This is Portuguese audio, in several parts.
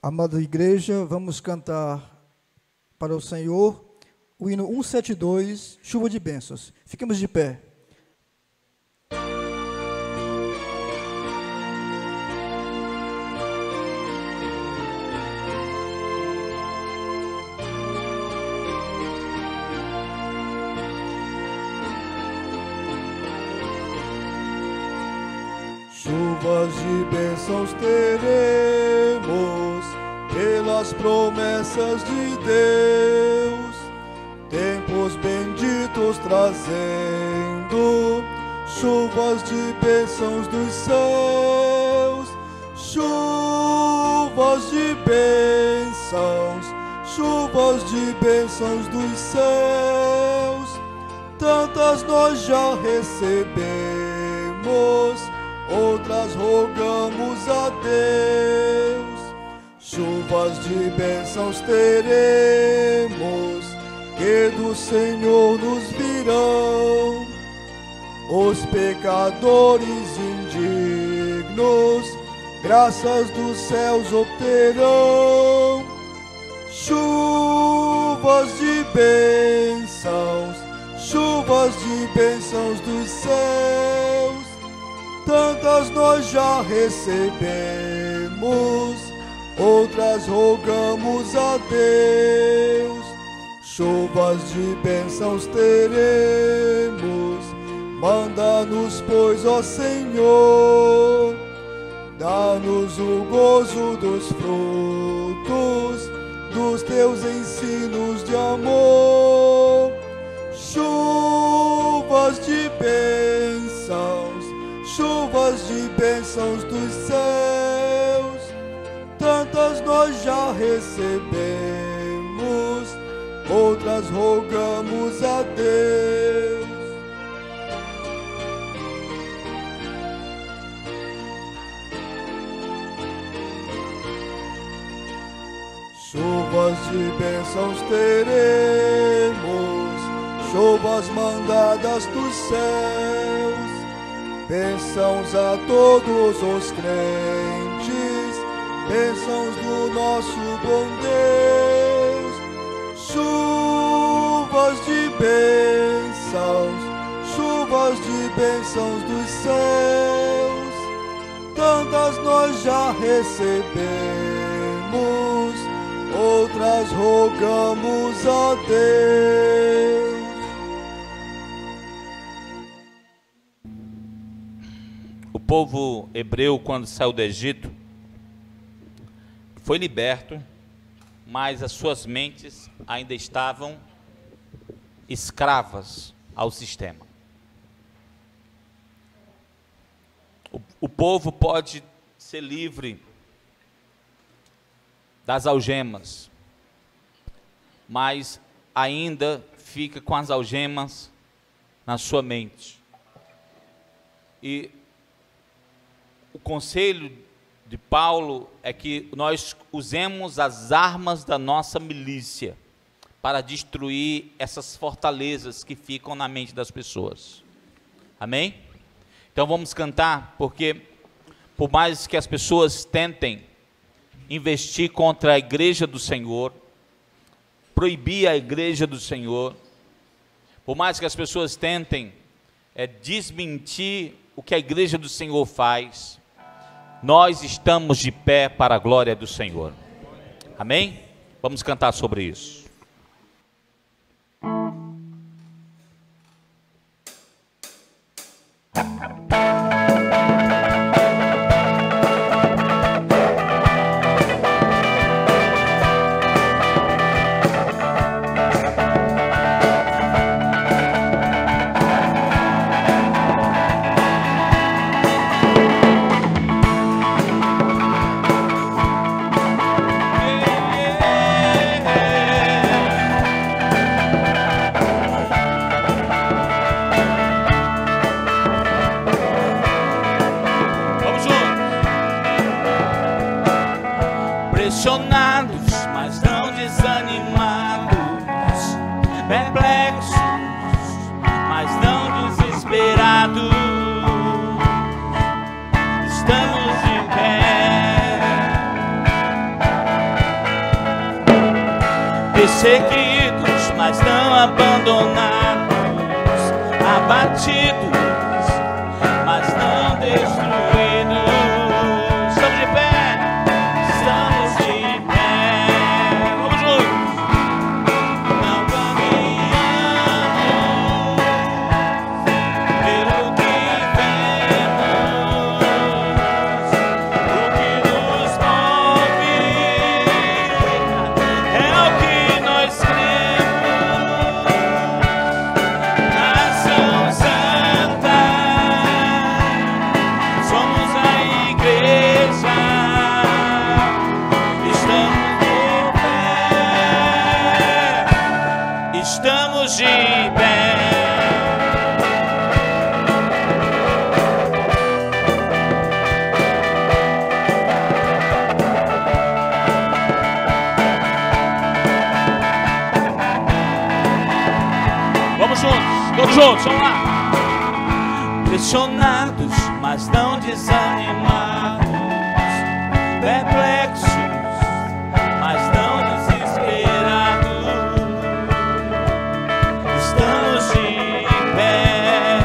Amada igreja, vamos cantar para o Senhor o hino 172, Chuva de Bênçãos. Fiquemos de pé. Chuvas de bênçãos teremos pelas promessas de Deus, tempos benditos trazendo chuvas de bênçãos dos céus, chuvas de bênçãos dos céus, tantas nós já recebemos, outras rogamos a Deus. Chuvas de bênçãos teremos, que do Senhor nos virão. Os pecadores indignos, graças dos céus obterão. Chuvas de bênçãos dos céus, tantas nós já recebemos, outras rogamos a Deus. Chuvas de bênçãos teremos, manda-nos, pois, ó Senhor, dá-nos o gozo dos frutos dos teus ensinos de amor. Chuvas de bênçãos dos céus, tantas nós já recebemos, outras rogamos a Deus. Chuvas de bênçãos teremos, chuvas mandadas dos céus, bênçãos a todos os crentes, bênçãos do nosso bom Deus. Chuvas de bênçãos dos céus, tantas nós já recebemos, outras rogamos a Deus. O povo hebreu, quando saiu do Egito, foi liberto, mas as suas mentes ainda estavam escravas ao sistema. O povo pode ser livre das algemas, mas ainda fica com as algemas na sua mente. E o conselho de Paulo é que nós usemos as armas da nossa milícia para destruir essas fortalezas que ficam na mente das pessoas. Amém? Então vamos cantar, porque por mais que as pessoas tentem investir contra a igreja do Senhor, proibir a igreja do Senhor, por mais que as pessoas tentem desmentir o que a igreja do Senhor faz, nós estamos de pé para a glória do Senhor. Amém? Vamos cantar sobre isso. Pressionados, mas não desanimados, perplexos, mas não desesperados, estamos de pé perseguidos, mas não abandonados, abatidos, mas não destruídos. Estamos de pé, estamos de pé. Vamos juntos. Não caminhamos pelo que vemos, o que nos move é o que nós cremos. Nação Santa, somos a igreja, estamos de pé. Vamos juntos, todos juntos, vamos lá. Pressionados, mas não desanimados, perplexos, mas não desesperados. Estamos de pé.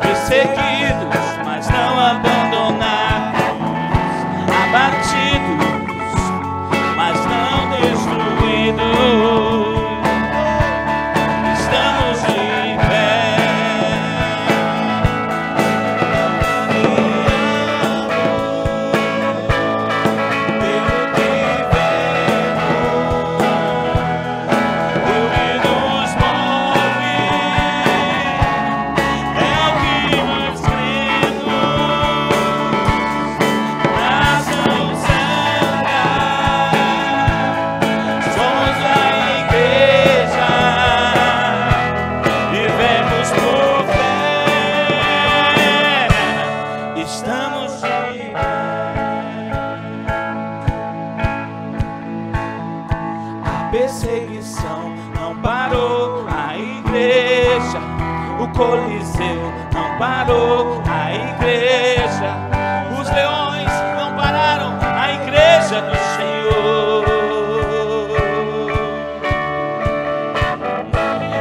Perseguidos, mas não abandonados, abatidos, mas não destruídos. Estamos de pé. Perseguição não parou a igreja, o Coliseu não parou a igreja, os leões não pararam a igreja do Senhor.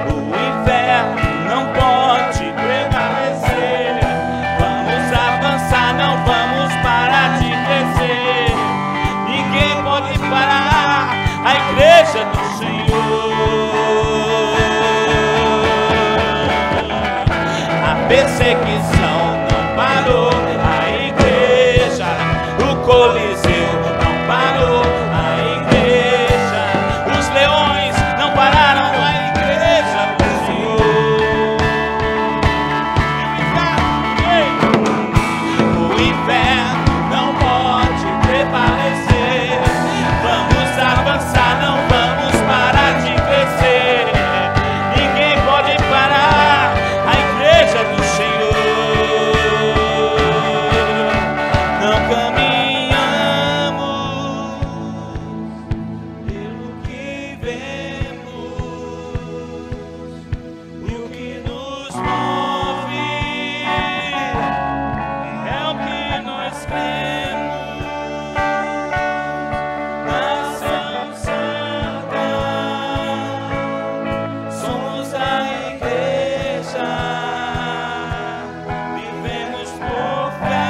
O inferno não pode prevalecer, vamos avançar, não vamos parar de crescer, ninguém pode parar a igreja do Senhor. A perseguição não parou a igreja, o Coliseu não parou a igreja, os leões não pararam a igreja do Senhor. O inferno não pode prevalecer, vamos avançar, não vamos parar de crescer, ninguém pode parar a igreja do Senhor. Não caminhamos pelo que vemos, o que nos move é o que nós cremos. Nação Santa, somos a igreja, vivemos por fé,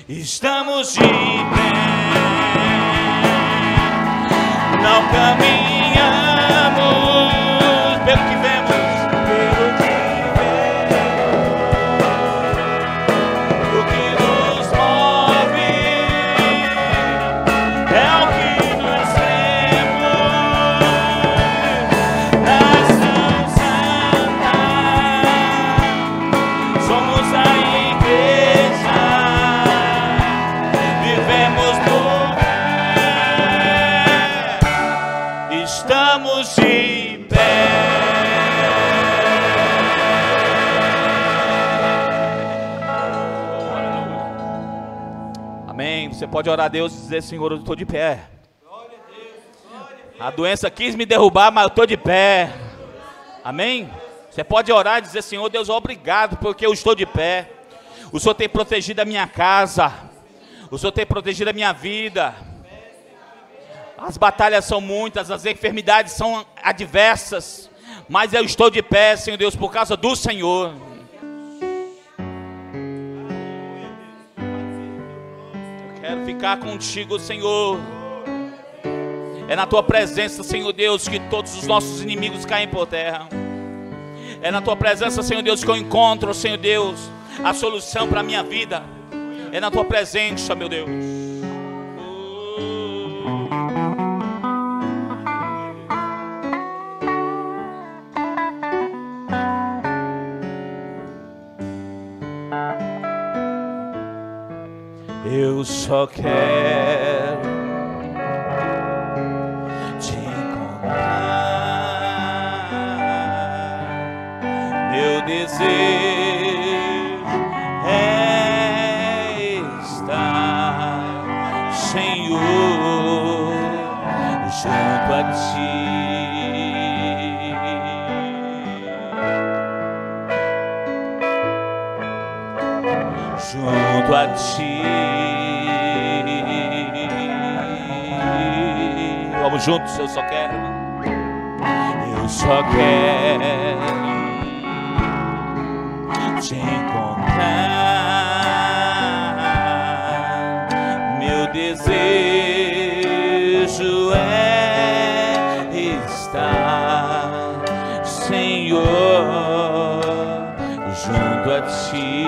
estamos de pé, não caminhamos pelo que vemos, o que nos move é o que nós temos. Nação Santa, somos a igreja, vivemos por fé, estamos de pé. Amém. Você pode orar a Deus e dizer: Senhor, eu estou de pé. A doença quis me derrubar, mas eu estou de pé. Amém? Você pode orar e dizer: Senhor Deus, obrigado porque eu estou de pé. O Senhor tem protegido a minha casa. O Senhor tem protegido a minha vida. As batalhas são muitas, as enfermidades são adversas, mas eu estou de pé, Senhor Deus, por causa do Senhor. Eu quero ficar contigo, Senhor. É na tua presença, Senhor Deus, que todos os nossos inimigos caem por terra. É na tua presença, Senhor Deus, que eu encontro, Senhor Deus, a solução para a minha vida. É na tua presença, meu Deus. Eu só quero te encontrar. Meu desejo é estar, Senhor, junto a ti. Junto a ti. Vamos juntos, eu só quero te encontrar. Meu desejo é estar, Senhor, junto a ti.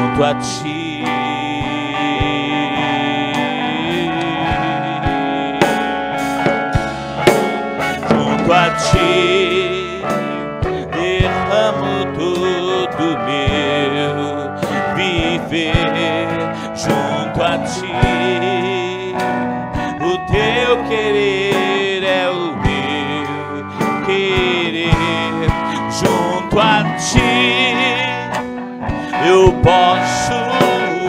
Junto a ti, junto a ti, derramo todo meu viver. Junto a ti, o teu querer é o meu querer. Junto a ti, eu posso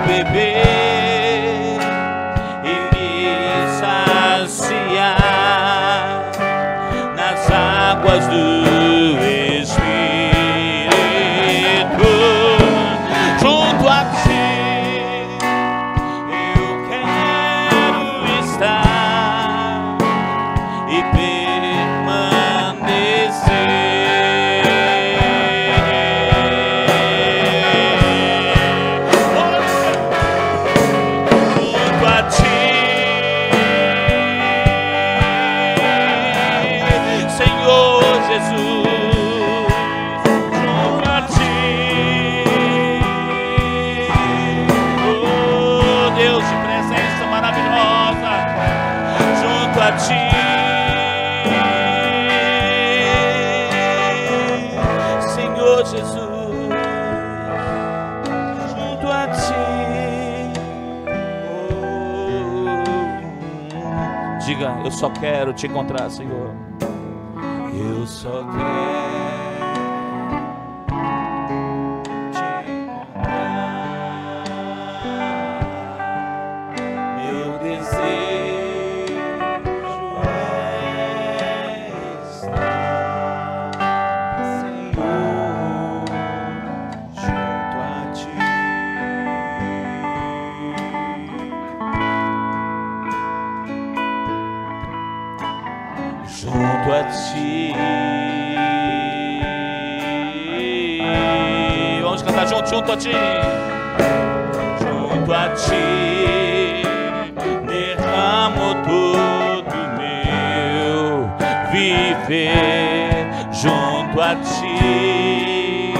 beber e me saciar nas águas do Espírito. Junto a ti, eu quero estar e permanecer. Senhor Jesus, junto a ti. Diga, eu só quero te encontrar, Senhor. Eu só quero te encontrar. Meu desejo é estar, Senhor, junto a ti. Junto a ti. Vamos cantar junto a ti. Junto a ti, derramo todo meu viver. Junto a ti,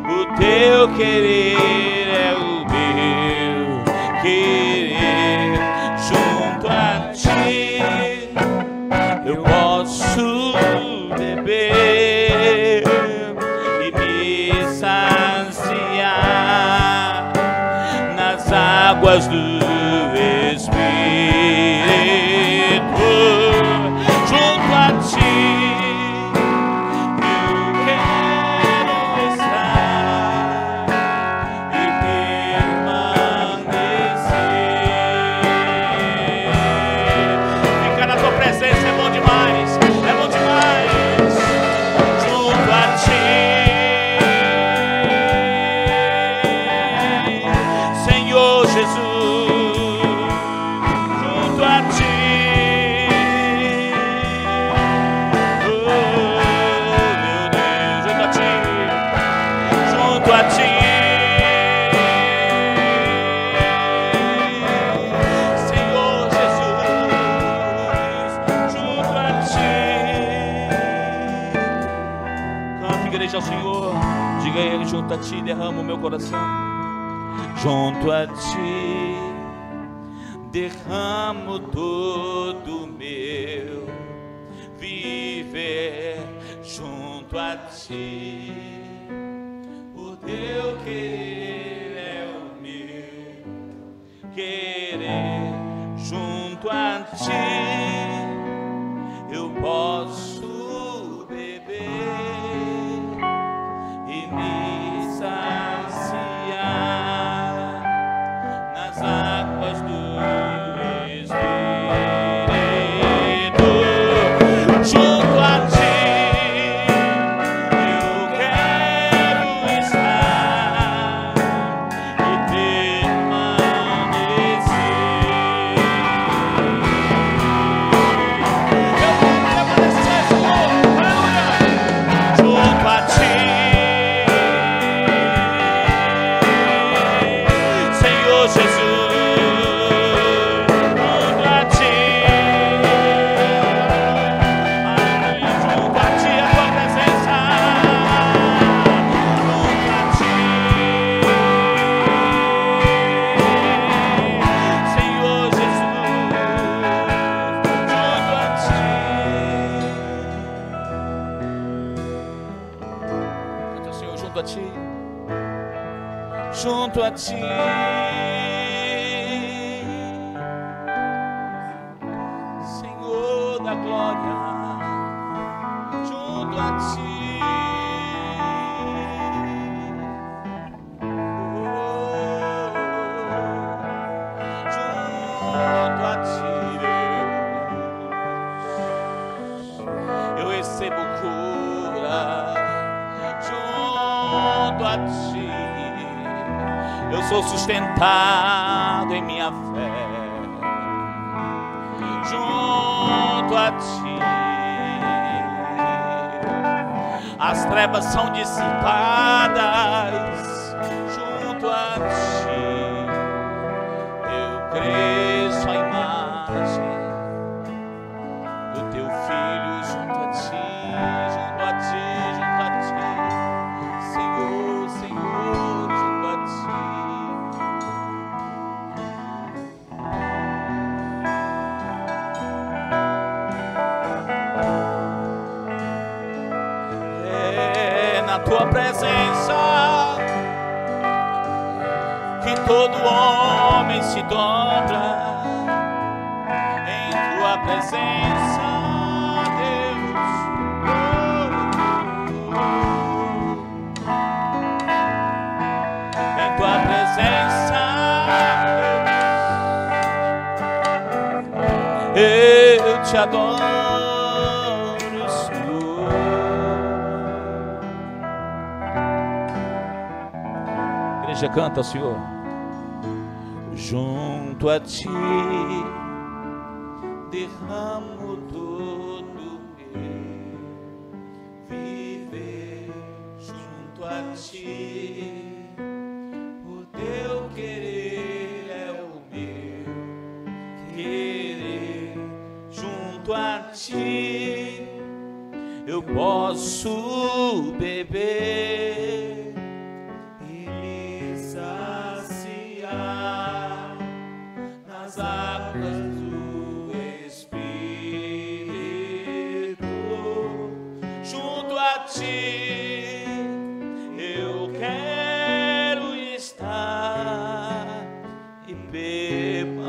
o teu querer é o meu querer. Junto a ti, eu posso beber e me saciar nas águas do Espírito. Junto a ti, eu quero estar e permanecer. Ficar na tua presença é bom demais, é bom demais. Junto igreja ao Senhor. Diga a Ele: junto a Ti derramo o meu coração. Junto a Ti derramo todo o meu viver. Junto a Ti o Teu querer é o meu querer. Junto a Ti eu posso beber e me saciar nas águas do Espírito. Junto a Ti eu quero estar e permanecer. Junto a Ti, Senhor Jesus, junto a Ti, aleluia, junto a Ti a Tua presença, junto a Ti, Senhor Jesus, junto a Ti. Cante ao Senhor: junto a Ti, junto a Ti, Senhor da glória, junto a Ti, junto a Ti, Deus, eu recebo cura. Junto a Ti eu sou sustentado em minha fé. Junto a Ti as trevas são dissipadas. Junto a Ti eu cresço a imagem do Teu Filho. Junto a Ti, junto a Ti, junto a Ti, Senhor, Senhor, junto a Ti. É na Tua presença que todo homem se dobra. Em Tua presença, Deus, em Tua presença, eu Te adoro, Senhor. Igreja, canta ao Senhor: junto a Ti derramo todo meu viver. Junto a Ti o Teu querer é o meu querer. Junto a Ti eu posso beber e me saciar nas águas do Espírito. Junto a Ti eu quero estar e permanecer.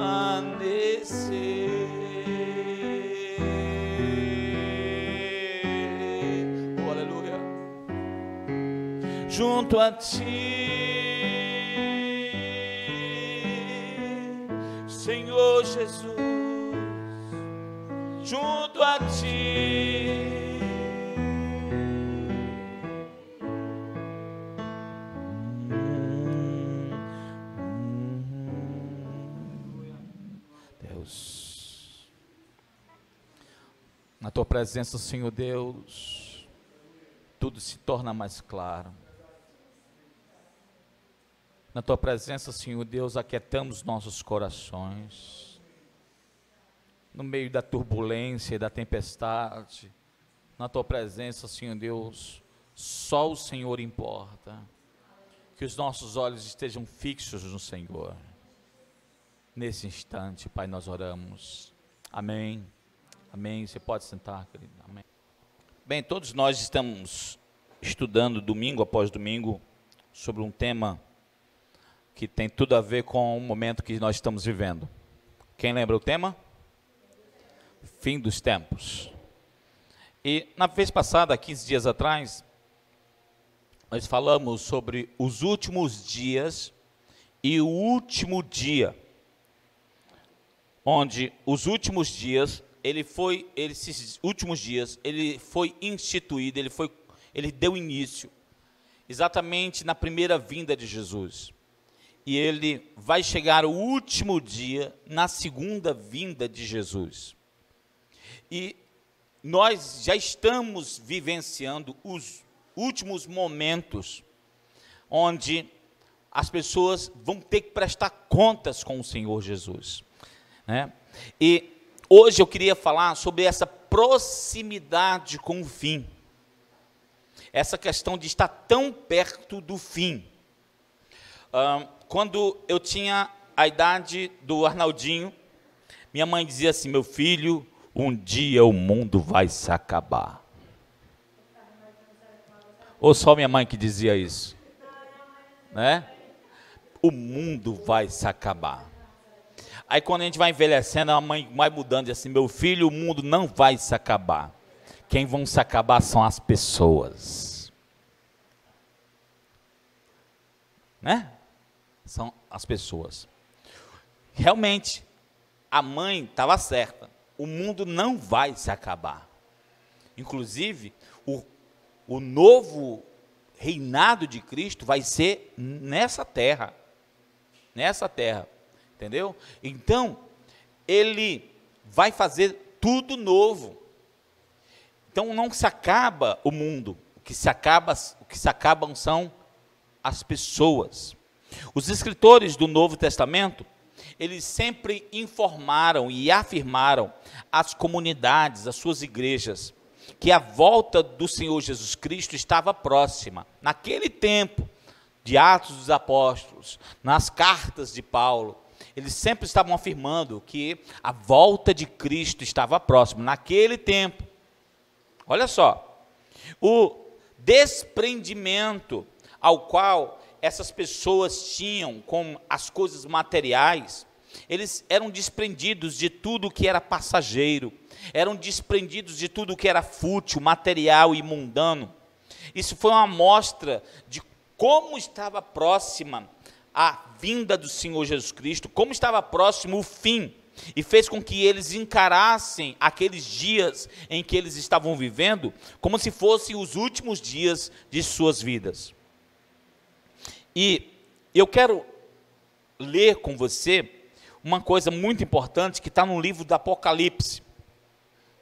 Oh, aleluia. Junto a Ti, Senhor Jesus, junto a Ti. Deus, na Tua presença, Senhor Deus, tudo se torna mais claro. Na Tua presença, Senhor Deus, aquietamos nossos corações. No meio da turbulência e da tempestade, na Tua presença, Senhor Deus, Só o Senhor importa. Que os nossos olhos estejam fixos no Senhor. Nesse instante, Pai, nós oramos. Amém. Amém. Você pode sentar, querido. Amém. Bem, todos nós estamos estudando domingo após domingo sobre um tema que tem tudo a ver com o momento que nós estamos vivendo. Quem lembra o tema? Fim dos tempos. E na vez passada, 15 dias atrás, nós falamos sobre os últimos dias e o último dia, onde os últimos dias, esses últimos dias, ele foi instituído, ele deu início, exatamente na primeira vinda de Jesus. E ele vai chegar o último dia na segunda vinda de Jesus. E nós já estamos vivenciando os últimos momentos onde as pessoas vão ter que prestar contas com o Senhor Jesus, né? E hoje eu queria falar sobre essa proximidade com o fim, essa questão de estar tão perto do fim. Quando eu tinha a idade do Arnaldinho, minha mãe dizia assim: meu filho, um dia o mundo vai se acabar. Ou só minha mãe que dizia isso? Né? O mundo vai se acabar. Aí quando a gente vai envelhecendo, a mãe vai mudando, diz assim: meu filho, o mundo não vai se acabar. Quem vão se acabar são as pessoas. Né? São as pessoas. Realmente, a mãe estava certa. O mundo não vai se acabar. Inclusive, o novo reinado de Cristo vai ser nessa terra. Nessa terra. Entendeu? Então, ele vai fazer tudo novo. Então, não se acaba o mundo. O que se acabam são as pessoas. Os escritores do Novo Testamento, eles sempre informaram e afirmaram às comunidades, às suas igrejas, que a volta do Senhor Jesus Cristo estava próxima. Naquele tempo de Atos dos Apóstolos, nas cartas de Paulo, eles sempre estavam afirmando que a volta de Cristo estava próxima. Naquele tempo, olha só, o desprendimento ao qual essas pessoas tinham com as coisas materiais, eles eram desprendidos de tudo que era passageiro, eram desprendidos de tudo que era fútil, material e mundano. Isso foi uma amostra de como estava próxima a vinda do Senhor Jesus Cristo, como estava próximo o fim, e fez com que eles encarassem aqueles dias em que eles estavam vivendo como se fossem os últimos dias de suas vidas. E eu quero ler com você uma coisa muito importante que está no livro do Apocalipse,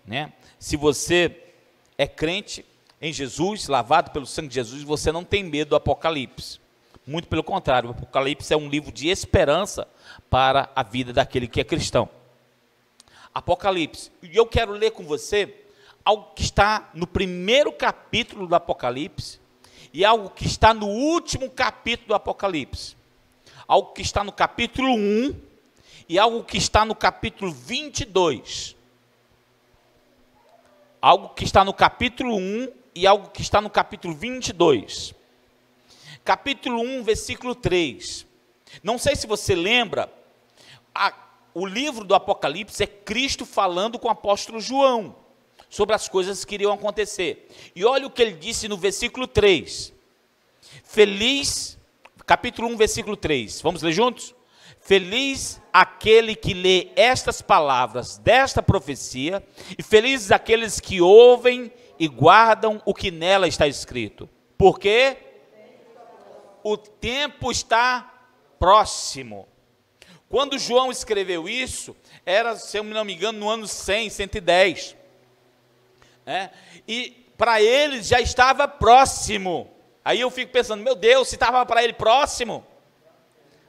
né? Se você é crente em Jesus, lavado pelo sangue de Jesus, você não tem medo do Apocalipse. Muito pelo contrário, o Apocalipse é um livro de esperança para a vida daquele que é cristão. Apocalipse. E eu quero ler com você algo que está no primeiro capítulo do Apocalipse e algo que está no último capítulo do Apocalipse. Algo que está no capítulo 1 e algo que está no capítulo 22. Algo que está no capítulo 1 e algo que está no capítulo 22. Capítulo 1, versículo 3. Não sei se você lembra, o livro do Apocalipse é Cristo falando com o apóstolo João sobre as coisas que iriam acontecer. E olha o que ele disse no versículo 3. Feliz, capítulo 1, versículo 3. Vamos ler juntos? Feliz aquele que lê estas palavras desta profecia, e felizes aqueles que ouvem e guardam o que nela está escrito. Por quê? O tempo está próximo. Quando João escreveu isso, era, se eu não me engano, no ano 100, 110. E para ele já estava próximo. Aí eu fico pensando, meu Deus, se estava para ele próximo,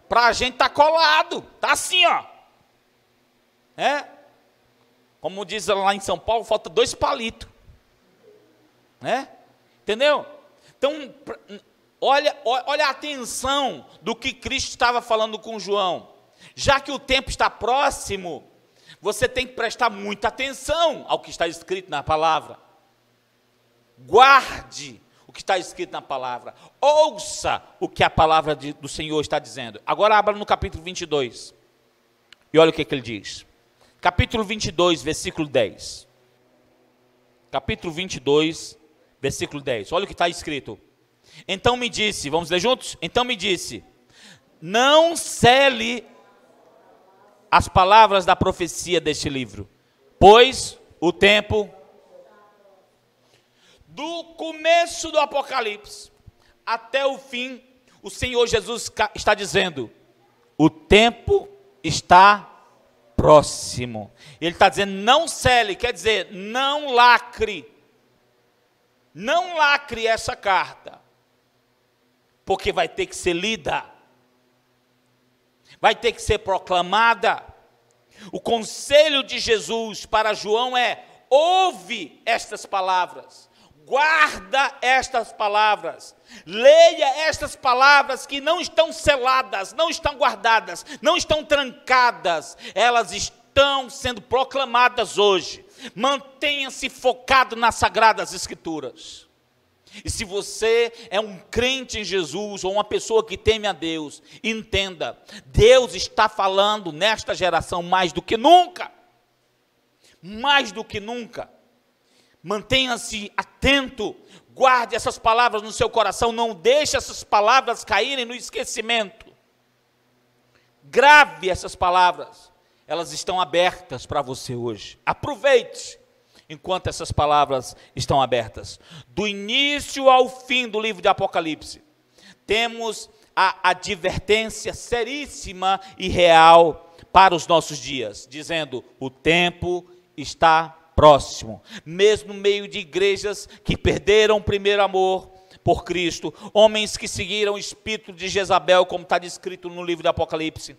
para a gente está colado, está assim, ó. Como diz lá em São Paulo, falta 2 palitos. Entendeu? Então, olha a atenção do que Cristo estava falando com João. Já que o tempo está próximo, você tem que prestar muita atenção ao que está escrito na palavra. Guarde o que está escrito na palavra. Ouça o que a palavra do Senhor está dizendo. Agora abra no capítulo 22. E olha o que ele diz. Capítulo 22, versículo 10. Capítulo 22, versículo 10. Olha o que está escrito. Então me disse, vamos ler juntos? Então me disse, não cele as palavras da profecia deste livro, pois o tempo, do começo do Apocalipse até o fim, o Senhor Jesus está dizendo, o tempo está próximo. Ele está dizendo, não cele, quer dizer, não lacre essa carta, porque vai ter que ser lida, vai ter que ser proclamada. O conselho de Jesus para João é, ouve estas palavras, guarda estas palavras, leia estas palavras que não estão seladas, não estão guardadas, não estão trancadas, elas estão sendo proclamadas hoje. Mantenha-se focado nas Sagradas Escrituras. E se você é um crente em Jesus, ou uma pessoa que teme a Deus, entenda, Deus está falando nesta geração mais do que nunca. Mais do que nunca. Mantenha-se atento, guarde essas palavras no seu coração, não deixe essas palavras caírem no esquecimento. Grave essas palavras, elas estão abertas para você hoje. Aproveite enquanto essas palavras estão abertas. Do início ao fim do livro de Apocalipse, temos a advertência seríssima e real para os nossos dias, dizendo, o tempo está próximo. Mesmo no meio de igrejas que perderam o primeiro amor por Cristo, homens que seguiram o espírito de Jezabel, como está descrito no livro do Apocalipse,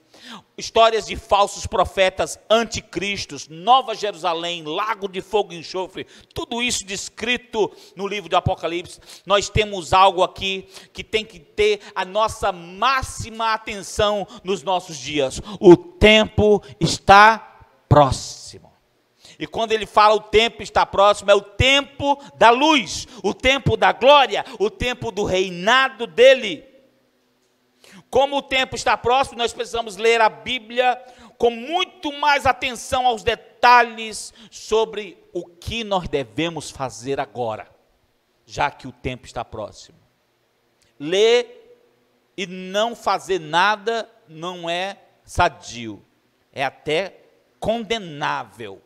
histórias de falsos profetas anticristos, Nova Jerusalém, lago de fogo e enxofre, tudo isso descrito no livro do Apocalipse. Nós temos algo aqui que tem que ter a nossa máxima atenção nos nossos dias. O tempo está próximo. E quando ele fala o tempo está próximo, é o tempo da luz, o tempo da glória, o tempo do reinado dele. Como o tempo está próximo, nós precisamos ler a Bíblia com muito mais atenção aos detalhes sobre o que nós devemos fazer agora, já que o tempo está próximo. Ler e não fazer nada não é sadio, é até condenável.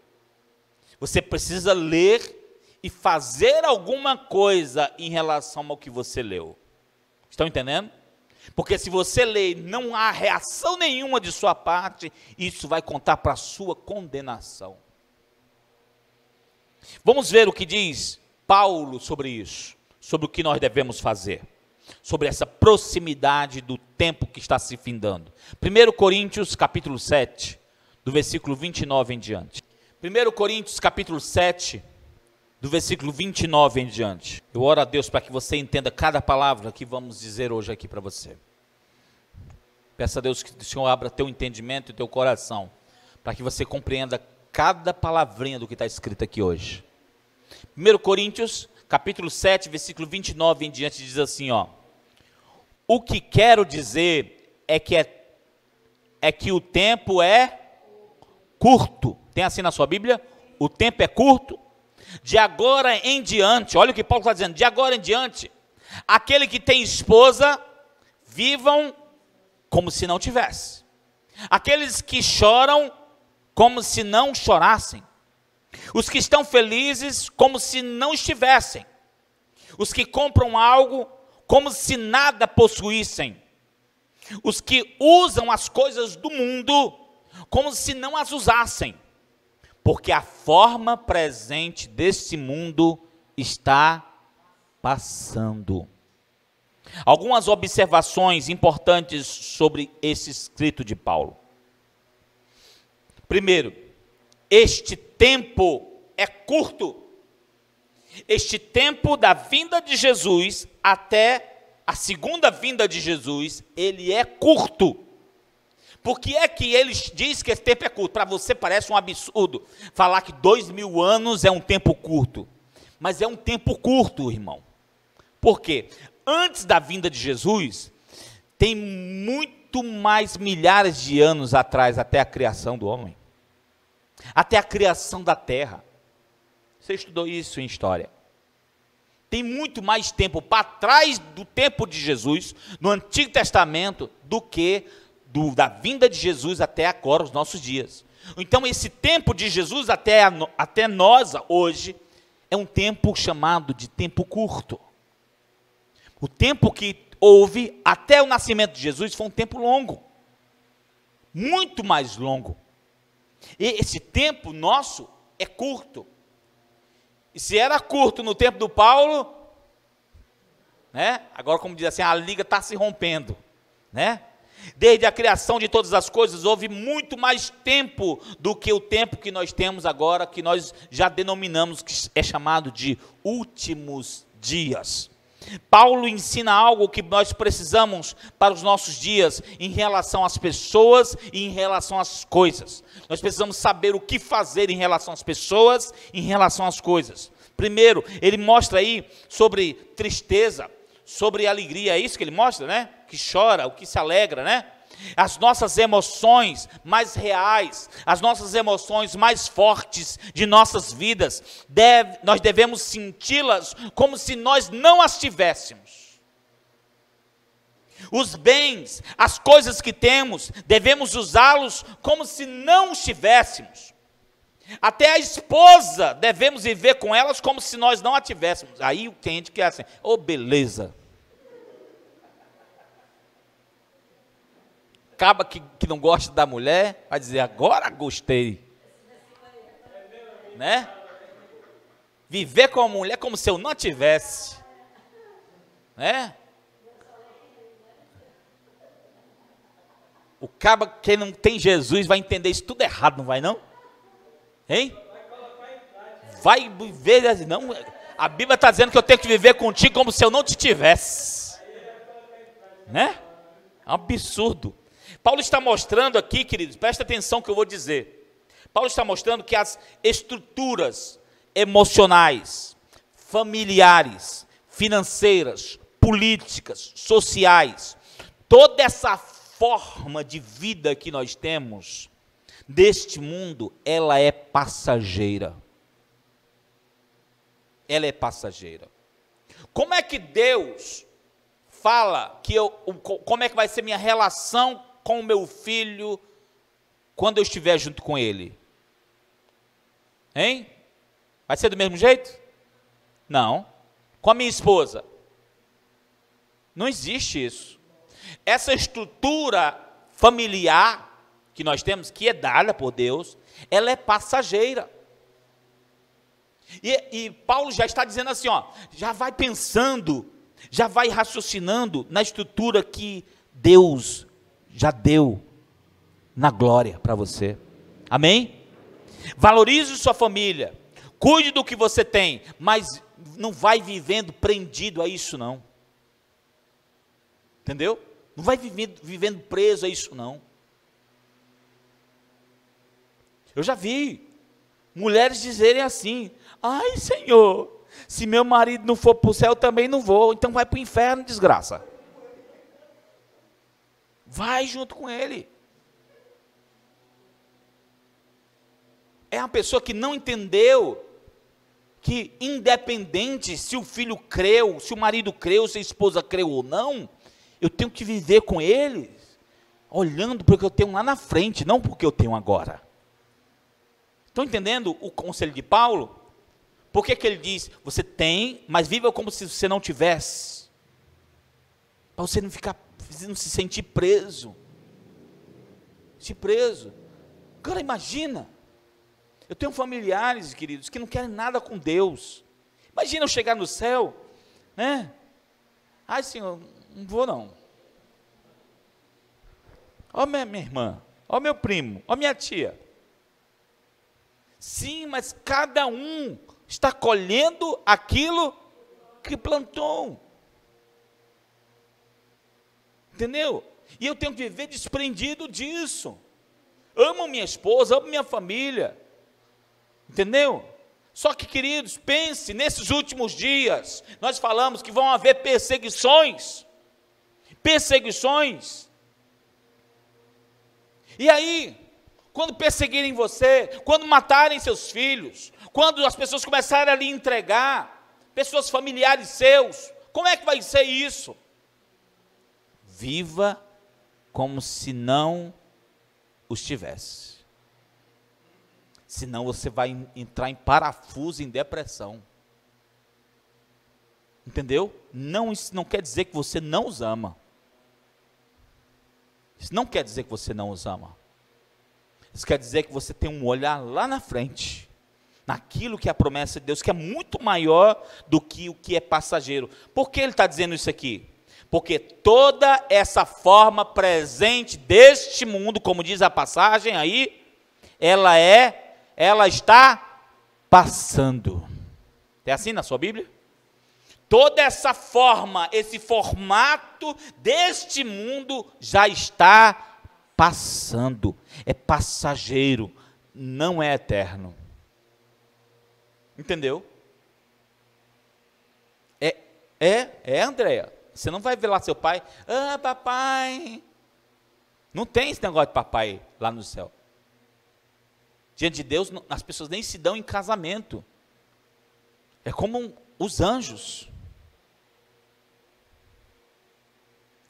Você precisa ler e fazer alguma coisa em relação ao que você leu. Estão entendendo? Porque se você lê e não há reação nenhuma de sua parte, isso vai contar para a sua condenação. Vamos ver o que diz Paulo sobre isso, sobre o que nós devemos fazer, sobre essa proximidade do tempo que está se findando. 1 Coríntios capítulo 7, do versículo 29 em diante. 1 Coríntios capítulo 7, do versículo 29 em diante. Eu oro a Deus para que você entenda cada palavra que vamos dizer hoje aqui para você. Peço a Deus que o Senhor abra teu entendimento e teu coração, para que você compreenda cada palavrinha do que está escrito aqui hoje. 1 Coríntios capítulo 7, versículo 29 em diante, diz assim, ó. O que quero dizer é que o tempo é curto. Tem assim na sua Bíblia? O tempo é curto. De agora em diante, olha o que Paulo está dizendo, de agora em diante, aquele que tem esposa, vivam como se não tivesse. Aqueles que choram, como se não chorassem. Os que estão felizes, como se não estivessem. Os que compram algo, como se nada possuíssem. Os que usam as coisas do mundo, como se não as usassem. Porque a forma presente desse mundo está passando. Algumas observações importantes sobre esse escrito de Paulo. Primeiro, este tempo é curto. Este tempo da vinda de Jesus até a segunda vinda de Jesus, ele é curto. Por que é que ele diz que esse tempo é curto? Para você parece um absurdo falar que 2000 anos é um tempo curto. Mas é um tempo curto, irmão. Por quê? Antes da vinda de Jesus, tem muito mais milhares de anos atrás, até a criação do homem. Até a criação da terra. Você estudou isso em história. Tem muito mais tempo para trás do tempo de Jesus, no Antigo Testamento, do que da vinda de Jesus até agora, os nossos dias. Então, esse tempo de Jesus até nós, hoje, é um tempo chamado de tempo curto. O tempo que houve até o nascimento de Jesus foi um tempo longo. Muito mais longo. E esse tempo nosso é curto. E se era curto no tempo do Paulo, né? Agora, como diz assim, a liga está se rompendo, né? Desde a criação de todas as coisas, houve muito mais tempo do que o tempo que nós temos agora, que nós já denominamos, que é chamado de últimos dias. Paulo ensina algo que nós precisamos para os nossos dias, em relação às pessoas e em relação às coisas. Nós precisamos saber o que fazer em relação às pessoas e em relação às coisas. Primeiro, ele mostra aí sobre tristeza, sobre alegria, é isso que ele mostra, né? Que chora, o que se alegra, né? As nossas emoções mais reais, as nossas emoções mais fortes de nossas vidas, nós devemos senti-las como se nós não as tivéssemos. Os bens, as coisas que temos, devemos usá-los como se não os tivéssemos. Até a esposa, devemos viver com elas como se nós não a tivéssemos. Aí tem gente que é assim, ô beleza. Acaba que não gosta da mulher, vai dizer, agora gostei. Né? Viver com a mulher como se eu não tivesse. Né? O caba que não tem Jesus vai entender isso tudo errado, não vai não? Hein? Vai viver, não, a Bíblia está dizendo que eu tenho que viver contigo como se eu não te tivesse. Né? É um absurdo. Paulo está mostrando aqui, queridos, presta atenção que eu vou dizer. Paulo está mostrando que as estruturas emocionais, familiares, financeiras, políticas, sociais, toda essa forma de vida que nós temos deste mundo, ela é passageira. Ela é passageira. Como é que Deus fala que como é que vai ser minha relação com o meu filho quando eu estiver junto com ele? Hein? Vai ser do mesmo jeito? Não. Com a minha esposa? Não existe isso. Essa estrutura familiar que nós temos, que é dada por Deus, ela é passageira. E Paulo já está dizendo assim, ó, já vai pensando, já vai raciocinando na estrutura que Deus já deu na glória para você. Amém? Valorize sua família, cuide do que você tem, mas não vai vivendo prendido a isso não. Entendeu? Não vai vivendo preso a isso não. Eu já vi mulheres dizerem assim, ai Senhor, se meu marido não for para o céu, eu também não vou, então vai para o inferno, desgraça. Vai junto com ele. É uma pessoa que não entendeu que independente se o filho creu, se o marido creu, se a esposa creu ou não, eu tenho que viver com ele, olhando para o que eu tenho lá na frente, não porque eu tenho agora. Estão entendendo o conselho de Paulo? Por que ele diz, você tem, mas viva como se você não tivesse, para você não se sentir preso. Agora imagina, eu tenho familiares, queridos, que não querem nada com Deus. Imagina eu chegar no céu, né? Ai Senhor, não vou não. Ó minha irmã, ó meu primo, ó minha tia. Sim, mas cada um está colhendo aquilo que plantou. Entendeu? E eu tenho que viver desprendido disso. Amo minha esposa, amo minha família. Entendeu? Só que, queridos, pense, nesses últimos dias, nós falamos que vão haver perseguições. Perseguições. E aí, quando perseguirem você, quando matarem seus filhos, quando as pessoas começarem a lhe entregar, pessoas familiares seus, como é que vai ser isso? Viva como se não os tivesse. Senão você vai entrar em parafuso, em depressão. Entendeu? Não, isso não quer dizer que você não os ama. Isso não quer dizer que você não os ama. Isso quer dizer que você tem um olhar lá na frente, naquilo que é a promessa de Deus, que é muito maior do que o que é passageiro. Por que ele está dizendo isso aqui? Porque toda essa forma presente deste mundo, como diz a passagem aí, ela está passando. É assim na sua Bíblia? Toda essa forma, esse formato deste mundo já está passando. É passageiro, não é eterno. Entendeu? Andréia. Você não vai ver lá seu pai, papai. Não tem esse negócio de papai lá no céu. Diante de Deus, as pessoas nem se dão em casamento. É como os anjos.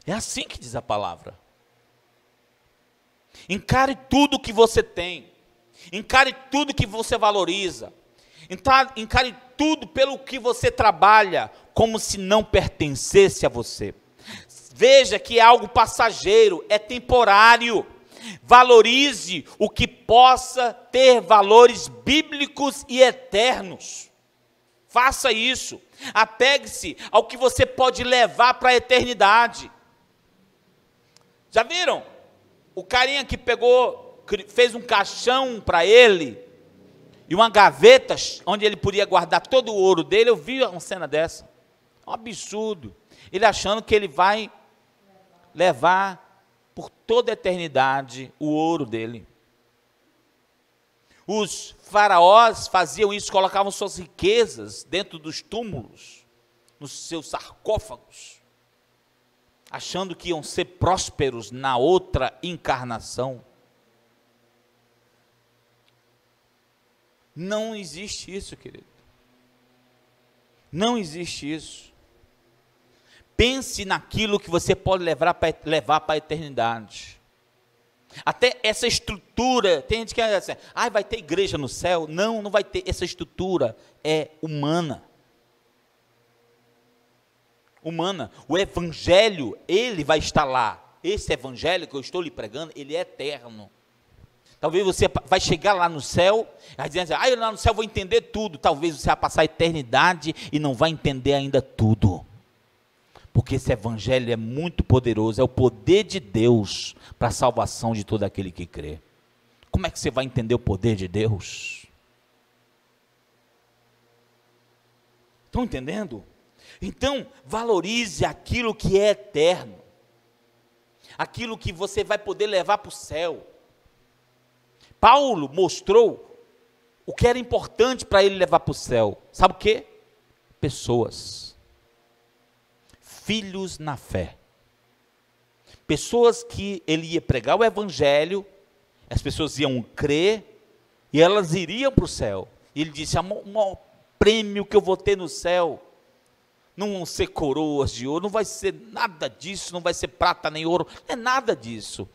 É assim que diz a palavra. Encare tudo que você tem. Encare tudo que você valoriza. Encare tudo pelo que você trabalha, como se não pertencesse a você. Veja que é algo passageiro, é temporário. Valorize o que possa ter valores bíblicos e eternos. Faça isso. Apegue-se ao que você pode levar para a eternidade. Já viram? O carinha que fez um caixão para ele, e uma gaveta onde ele podia guardar todo o ouro dele. Eu vi uma cena dessa. Um absurdo. Ele achando que ele vai levar por toda a eternidade o ouro dele. Os faraós faziam isso, colocavam suas riquezas dentro dos túmulos, nos seus sarcófagos, achando que iam ser prósperos na outra encarnação. Não existe isso, querido. Não existe isso. Pense naquilo que você pode levar para a eternidade. Até essa estrutura, tem gente que diz assim, vai ter igreja no céu. Não, não vai ter. Essa estrutura é humana. Humana. O evangelho, ele vai estar lá. Esse evangelho que eu estou lhe pregando, ele é eterno. Talvez você vai chegar lá no céu, vai dizer assim, lá no céu eu vou entender tudo. Talvez você vai passar a eternidade e não vai entender ainda tudo. Porque esse evangelho é muito poderoso, é o poder de Deus para a salvação de todo aquele que crê. Como é que você vai entender o poder de Deus? Estão entendendo? Então, valorize aquilo que é eterno. Aquilo que você vai poder levar para o céu. Paulo mostrou o que era importante para ele levar para o céu. Sabe o quê? Pessoas. Filhos na fé. Pessoas que ele ia pregar o evangelho, as pessoas iam crer, e elas iriam para o céu. E ele disse, o maior prêmio que eu vou ter no céu, não vão ser coroas de ouro, não vai ser nada disso, não vai ser prata nem ouro, não é nada disso.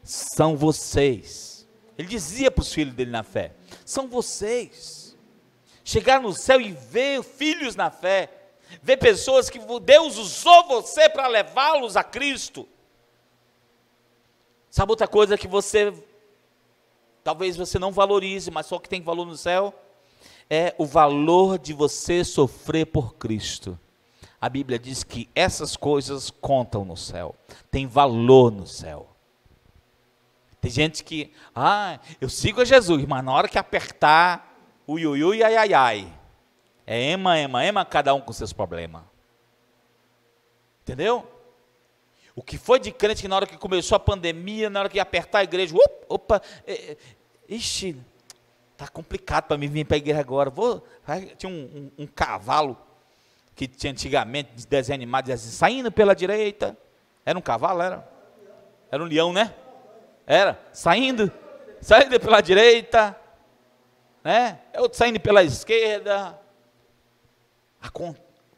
São vocês. Ele dizia para os filhos dele na fé, são vocês. Chegar no céu e ver filhos na fé, ver pessoas que Deus usou você para levá-los a Cristo. Sabe outra coisa que talvez você não valorize, mas só que tem valor no céu? É o valor de você sofrer por Cristo. A Bíblia diz que essas coisas contam no céu, tem valor no céu. Tem gente que, eu sigo a Jesus, mas na hora que apertar, ui, ui, ui, ai, ai, ai. É ema, cada um com seus problemas. Entendeu? O que foi de crente que na hora que começou a pandemia, na hora que ia apertar a igreja, ixi, tá complicado para mim vir para a igreja agora. Tinha um cavalo que tinha antigamente, de desenho animado, dizia assim, saindo pela direita. Era um cavalo, era? Era um leão, né? Era, saindo pela direita, né? Outro saindo pela esquerda.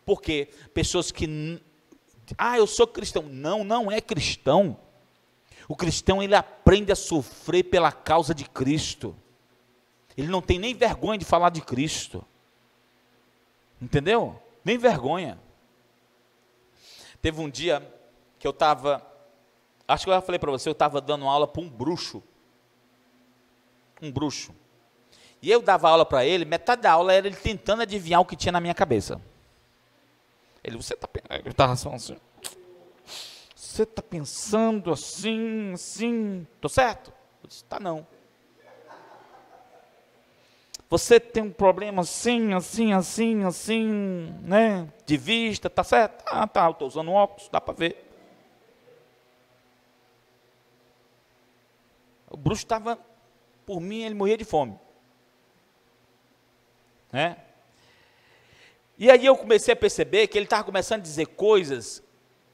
Por quê? Pessoas que, eu sou cristão. Não é cristão. O cristão, ele aprende a sofrer pela causa de Cristo. Ele não tem nem vergonha de falar de Cristo. Entendeu? Nem vergonha. Teve um dia que eu estava, acho que eu já falei para você, eu estava dando aula para um bruxo. E eu dava aula para ele, metade da aula era ele tentando adivinhar o que tinha na minha cabeça. Ele estava assim, você está pensando assim, tô certo? Eu disse, tá não. Você tem um problema assim, né? De vista, tá certo? Tá, eu estou usando óculos, dá para ver. O bruxo estava, por mim, ele morria de fome. Né? E aí eu comecei a perceber que ele estava começando a dizer coisas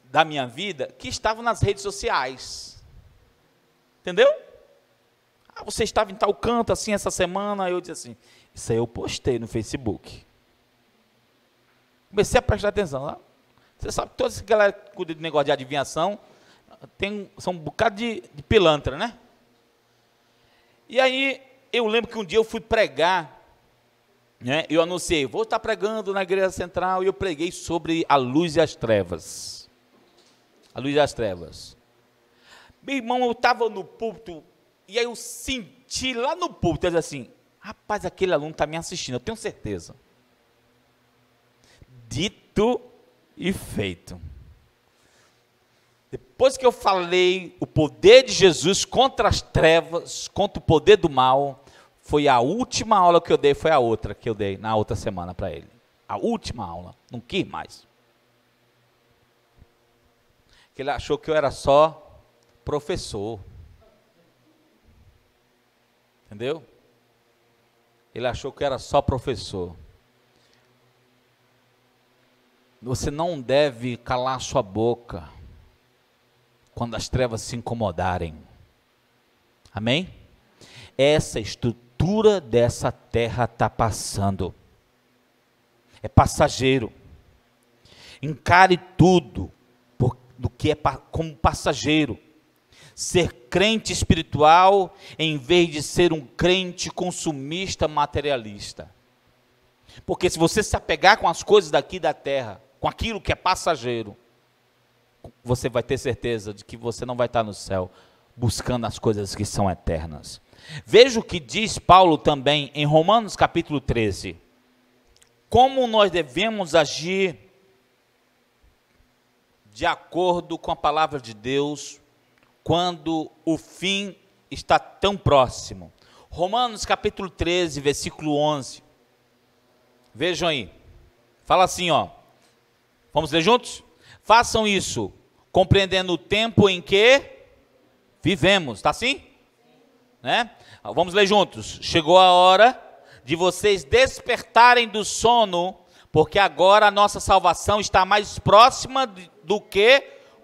da minha vida que estavam nas redes sociais. Entendeu? Você estava em tal canto assim essa semana. Eu disse assim, isso aí eu postei no Facebook. Comecei a prestar atenção. Você sabe que toda essa galera que cuida de negócio de adivinhação são um bocado de pilantra, né? E aí eu lembro que um dia eu fui pregar, né? Eu anunciei, vou estar pregando na igreja central, e eu preguei sobre a luz e as trevas. A luz e as trevas. Meu irmão, eu estava no púlpito, e aí eu senti lá no púlpito, eu disse assim, rapaz, aquele aluno está me assistindo, eu tenho certeza. Dito e feito. Depois que eu falei o poder de Jesus contra as trevas, contra o poder do mal, foi a última aula que eu dei, foi a outra que eu dei na outra semana para ele. A última aula, não quis mais. Porque ele achou que eu era só professor. Entendeu? Ele achou que eu era só professor. Você não deve calar sua boca quando as trevas se incomodarem. Amém? Essa estrutura dessa terra está passando. É passageiro. Encare tudo do que é como passageiro. Ser crente espiritual em vez de ser um crente consumista materialista. Porque se você se apegar com as coisas daqui da terra, com aquilo que é passageiro, você vai ter certeza de que você não vai estar no céu buscando as coisas que são eternas. Veja o que diz Paulo também em Romanos capítulo 13. Como nós devemos agir de acordo com a palavra de Deus quando o fim está tão próximo. Romanos capítulo 13, versículo 11. Vejam aí. Fala assim, ó. Vamos ler juntos? Façam isso, compreendendo o tempo em que vivemos. Está assim? Né? Vamos ler juntos. Chegou a hora de vocês despertarem do sono, porque agora a nossa salvação está mais próxima do que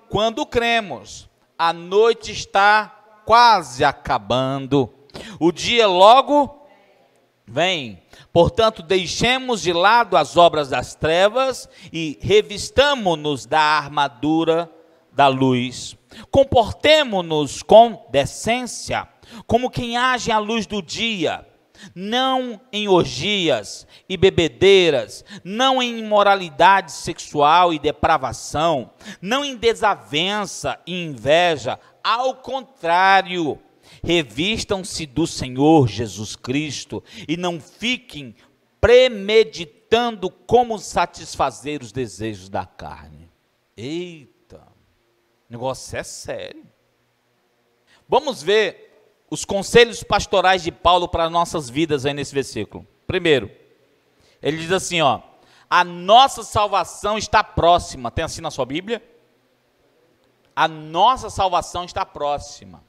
quando cremos. A noite está quase acabando. O dia logo vem. Portanto, deixemos de lado as obras das trevas e revistamo-nos da armadura da luz. Comportemo-nos com decência, como quem age à luz do dia, não em orgias e bebedeiras, não em imoralidade sexual e depravação, não em desavença e inveja, ao contrário, revistam-se do Senhor Jesus Cristo e não fiquem premeditando como satisfazer os desejos da carne. Eita, o negócio é sério. Vamos ver os conselhos pastorais de Paulo para nossas vidas aí nesse versículo. Primeiro, Ele diz assim, ó: a nossa salvação está próxima. Tem assim na sua Bíblia? A nossa salvação está próxima.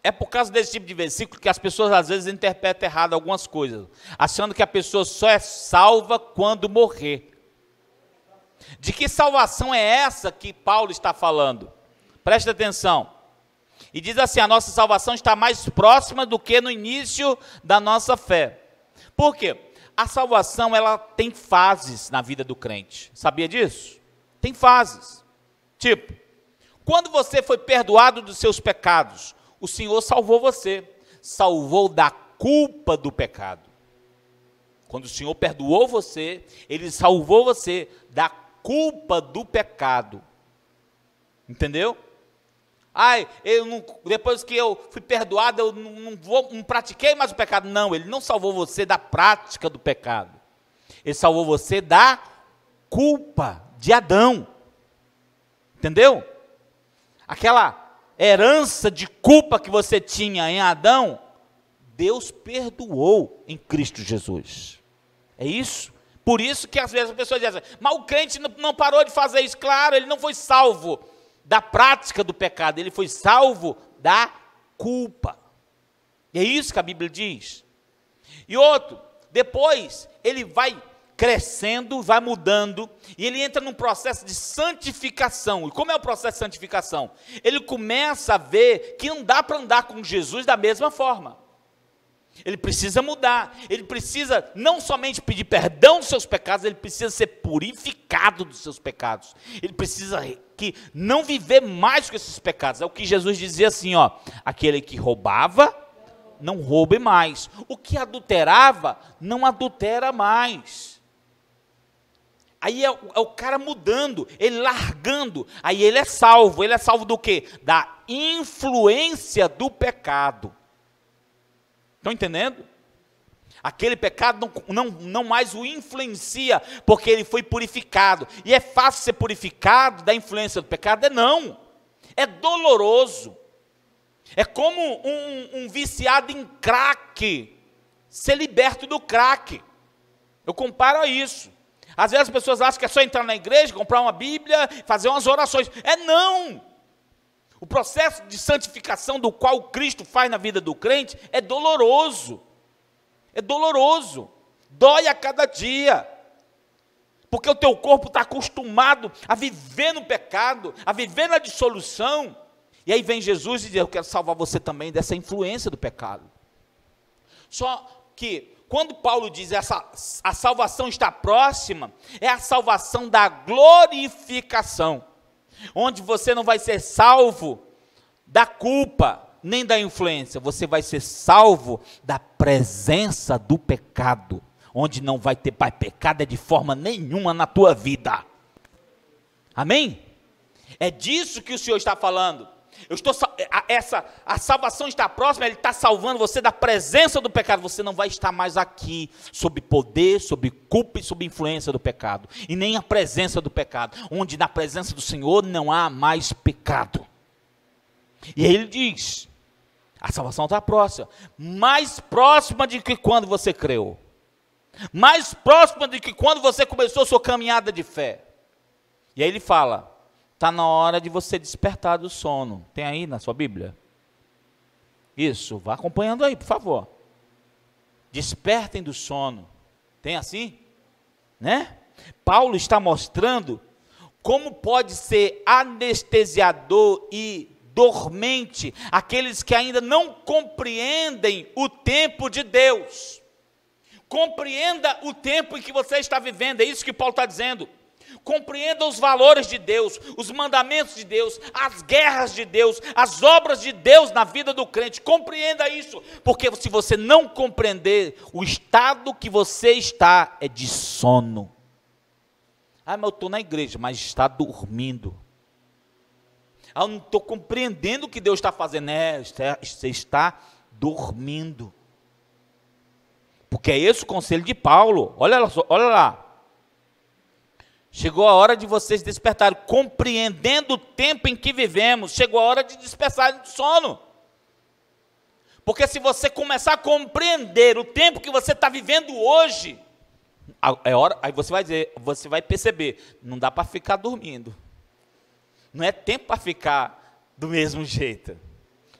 É por causa desse tipo de versículo que as pessoas às vezes interpretam errado algumas coisas, achando que a pessoa só é salva quando morrer. De que salvação é essa que Paulo está falando? Preste atenção. E diz assim: a nossa salvação está mais próxima do que no início da nossa fé. Por quê? A salvação, ela tem fases na vida do crente. Sabia disso? Tem fases. Tipo, quando você foi perdoado dos seus pecados, o Senhor salvou você, salvou da culpa do pecado. Quando o Senhor perdoou você, Ele salvou você da culpa do pecado. Entendeu? Ai, depois que eu fui perdoado, eu não pratiquei mais o pecado. Não, Ele não salvou você da prática do pecado. Ele salvou você da culpa de Adão. Entendeu? Aquela herança de culpa que você tinha em Adão, Deus perdoou em Cristo Jesus. É isso? Por isso que às vezes as pessoas dizem: mas o crente não parou de fazer isso. Claro, ele não foi salvo da prática do pecado, ele foi salvo da culpa. E é isso que a Bíblia diz. E outro, depois ele vai crescendo, vai mudando, e ele entra num processo de santificação. E como é o processo de santificação? Ele começa a ver que não dá para andar com Jesus da mesma forma. Ele precisa mudar, ele precisa não somente pedir perdão dos seus pecados, ele precisa ser purificado dos seus pecados. Ele precisa que não viver mais com esses pecados. É o que Jesus dizia assim, ó: aquele que roubava, não roube mais. O que adulterava, não adultera mais. Aí é o cara mudando, ele largando, aí ele é salvo do quê? Da influência do pecado. Estão entendendo? Aquele pecado não mais o influencia, porque ele foi purificado. E é fácil ser purificado da influência do pecado? Não. É doloroso. É como um viciado em crack ser liberto do crack. Eu comparo a isso. Às vezes as pessoas acham que é só entrar na igreja, comprar uma Bíblia, fazer umas orações. Não! O processo de santificação do qual Cristo faz na vida do crente é doloroso. É doloroso. Dói a cada dia. Porque o teu corpo está acostumado a viver no pecado, a viver na dissolução. E aí vem Jesus e diz: eu quero salvar você também dessa influência do pecado. Só que quando Paulo diz a salvação está próxima, é a salvação da glorificação, onde você não vai ser salvo da culpa, nem da influência, você vai ser salvo da presença do pecado, onde não vai ter pecado de forma nenhuma na tua vida. Amém? É disso que o Senhor está falando. A salvação está próxima, Ele está salvando você da presença do pecado. Você não vai estar mais aqui sob poder, sob culpa e sob influência do pecado, e nem a presença do pecado, onde na presença do Senhor não há mais pecado. E aí Ele diz: a salvação está próxima, mais próxima de que quando você creu, mais próxima de que quando você começou a sua caminhada de fé. E aí Ele fala: está na hora de você despertar do sono. Tem aí na sua Bíblia? Isso, vá acompanhando aí, por favor. Despertem do sono. Tem assim? Né? Paulo está mostrando como pode ser anestesiador e dormente aqueles que ainda não compreendem o tempo de Deus. Compreenda o tempo em que você está vivendo, é isso que Paulo está dizendo. Compreenda os valores de Deus, os mandamentos de Deus, as guerras de Deus, as obras de Deus na vida do crente. Compreenda isso, porque se você não compreender, o estado que você está é de sono. Mas eu estou na igreja, mas está dormindo. Eu não estou compreendendo o que Deus está fazendo. Você está dormindo. Porque é esse o conselho de Paulo. Olha lá. Chegou a hora de vocês despertarem, compreendendo o tempo em que vivemos. Chegou a hora de despertarem do sono. Porque se você começar a compreender o tempo que você está vivendo hoje, É hora, aí você vai dizer, você vai perceber, não dá para ficar dormindo. Não é tempo para ficar do mesmo jeito.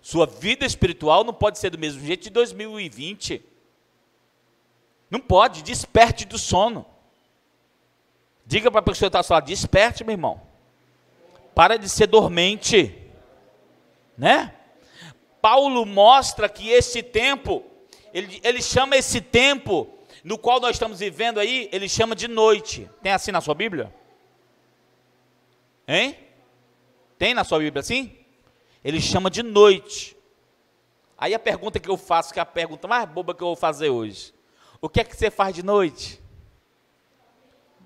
Sua vida espiritual não pode ser do mesmo jeito de 2020. Não pode, desperte do sono. Diga para a pessoa que está ao seu lado, desperte, meu irmão. Para de ser dormente. Né? Paulo mostra que esse tempo, ele chama esse tempo no qual nós estamos vivendo aí, ele chama de noite. Tem assim na sua Bíblia? Hein? Tem na sua Bíblia assim? Ele chama de noite. Aí a pergunta que eu faço, que é a pergunta mais boba que eu vou fazer hoje. O que é que você faz de noite?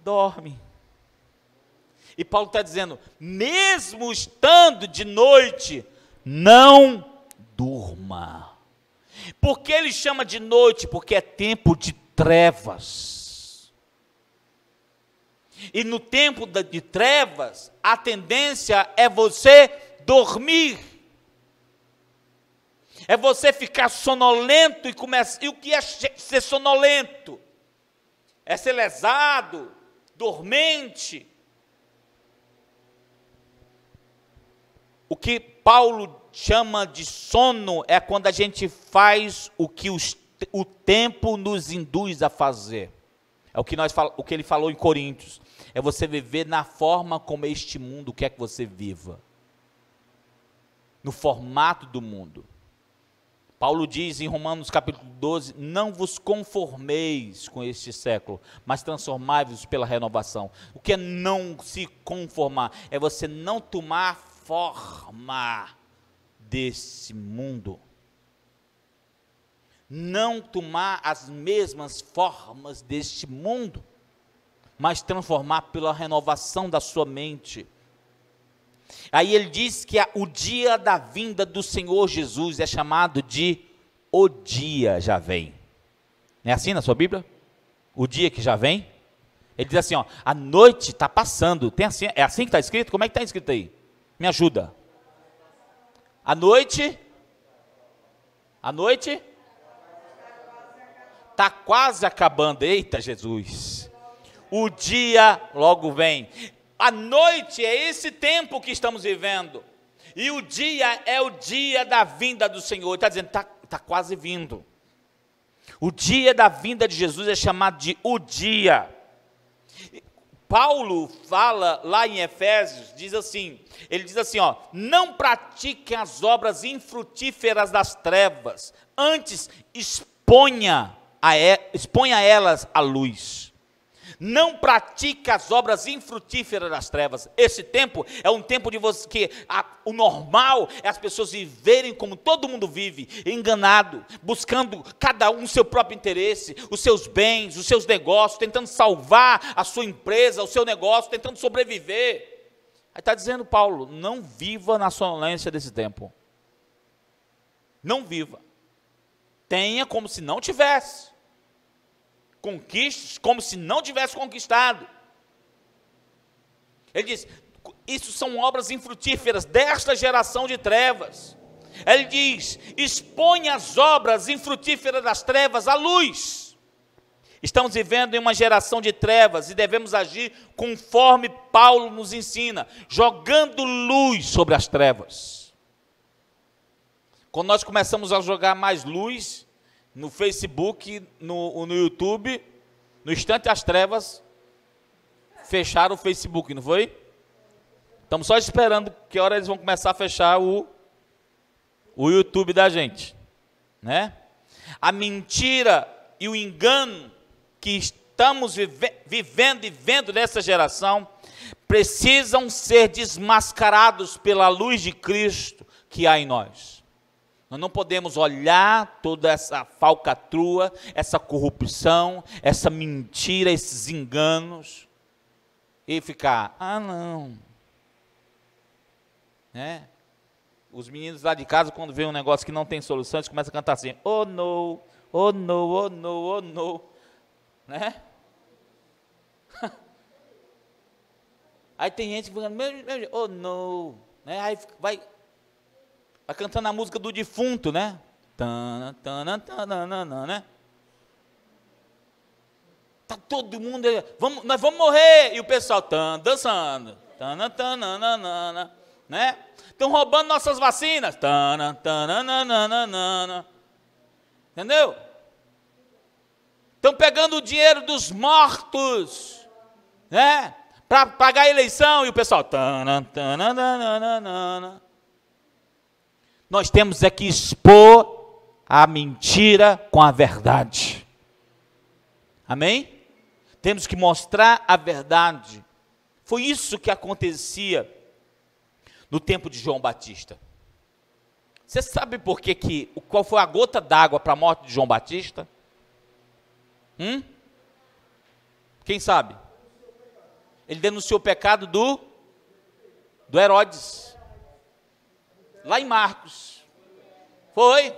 Dorme. E Paulo está dizendo, mesmo estando de noite, não durma. Por que ele chama de noite? Porque é tempo de trevas. E no tempo de trevas, a tendência é você dormir. É você ficar sonolento e o que é ser sonolento? É ser lesado, dormente. O que Paulo chama de sono é quando a gente faz o que o tempo nos induz a fazer. É o que ele falou em Coríntios. É você viver na forma como este mundo quer que você viva. No formato do mundo. Paulo diz em Romanos capítulo 12, não vos conformeis com este século, mas transformai-vos pela renovação. O que é não se conformar? É você não tomar forma desse mundo. Não tomar as mesmas formas deste mundo, mas transformar pela renovação da sua mente. Aí ele diz que o dia da vinda do Senhor Jesus é chamado de o dia já vem. Não é assim na sua Bíblia? O dia que já vem? Ele diz assim, ó, a noite está passando. Tem assim, é assim que está escrito? Como é que está escrito aí? Me ajuda. A noite está quase acabando. Eita Jesus. O dia logo vem. A noite é esse tempo que estamos vivendo. E o dia é o dia da vinda do Senhor. Ele está dizendo, está quase vindo. O dia da vinda de Jesus é chamado de o dia. Paulo fala lá em Efésios, ele diz assim, ó, não pratiquem as obras infrutíferas das trevas, antes exponha elas à luz. Não pratique as obras infrutíferas das trevas. Esse tempo é um tempo de você que o normal é as pessoas viverem como todo mundo vive, enganado, buscando cada um o seu próprio interesse, os seus bens, os seus negócios, tentando salvar a sua empresa, o seu negócio, tentando sobreviver. Aí está dizendo Paulo, não viva na sonolência desse tempo. Não viva. Tenha como se não tivesse. Conquistes como se não tivesse conquistado. Ele diz, isso são obras infrutíferas desta geração de trevas. Ele diz, expõe as obras infrutíferas das trevas à luz. Estamos vivendo em uma geração de trevas e devemos agir conforme Paulo nos ensina, jogando luz sobre as trevas. Quando nós começamos a jogar mais luz no Facebook, no YouTube, no instante as trevas fecharam o Facebook, não foi? Estamos só esperando que hora eles vão começar a fechar o YouTube da gente, né? A mentira e o engano que estamos vivendo e vendo nessa geração precisam ser desmascarados pela luz de Cristo que há em nós. Nós não podemos olhar toda essa falcatrua, essa corrupção, essa mentira, esses enganos, e ficar, não. Né? Os meninos lá de casa, quando vê um negócio que não tem solução, eles começam a cantar assim, oh no, oh no, oh no, oh no. Né? Aí tem gente que fica, oh no. Né? Aí vai cantando a música do defunto, né? Né? Tá todo mundo, nós vamos morrer. E o pessoal dançando. Né? Estão roubando nossas vacinas. Entendeu? Estão pegando o dinheiro dos mortos, né? Para pagar a eleição. E o pessoal. Nós temos é que expor a mentira com a verdade. Amém? Temos que mostrar a verdade. Foi isso que acontecia no tempo de João Batista. Você sabe por que qual foi a gota d'água para a morte de João Batista? Quem sabe? Ele denunciou o pecado do Herodes. Lá em Marcos. Foi.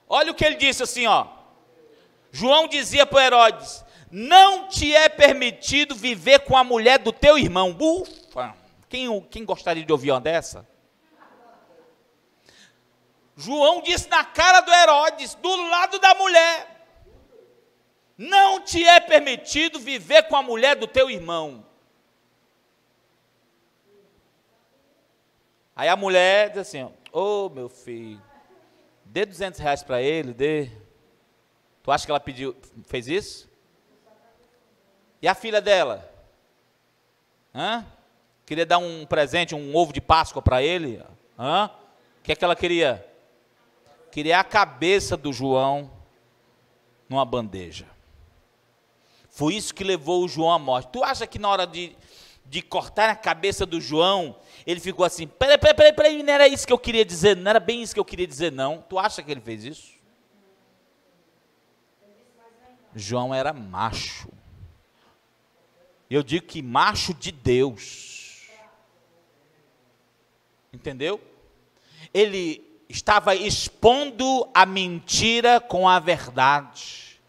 Olha o que ele disse assim, ó. João dizia para Herodes: não te é permitido viver com a mulher do teu irmão. Ufa! Quem gostaria de ouvir uma dessa? João disse na cara do Herodes, do lado da mulher: não te é permitido viver com a mulher do teu irmão. Aí a mulher diz assim: ô meu filho, dê R$200 para ele, dê. Tu acha que ela fez isso? E a filha dela? Queria dar um presente, um ovo de Páscoa para ele? O que é que ela queria? Queria a cabeça do João numa bandeja. Foi isso que levou o João à morte. Tu acha que na hora de cortar a cabeça do João, ele ficou assim: peraí, não era isso que eu queria dizer, não era bem isso que eu queria dizer, não. Tu acha que ele fez isso? João era macho. Eu digo que macho de Deus. Entendeu? Ele estava expondo a mentira com a verdade.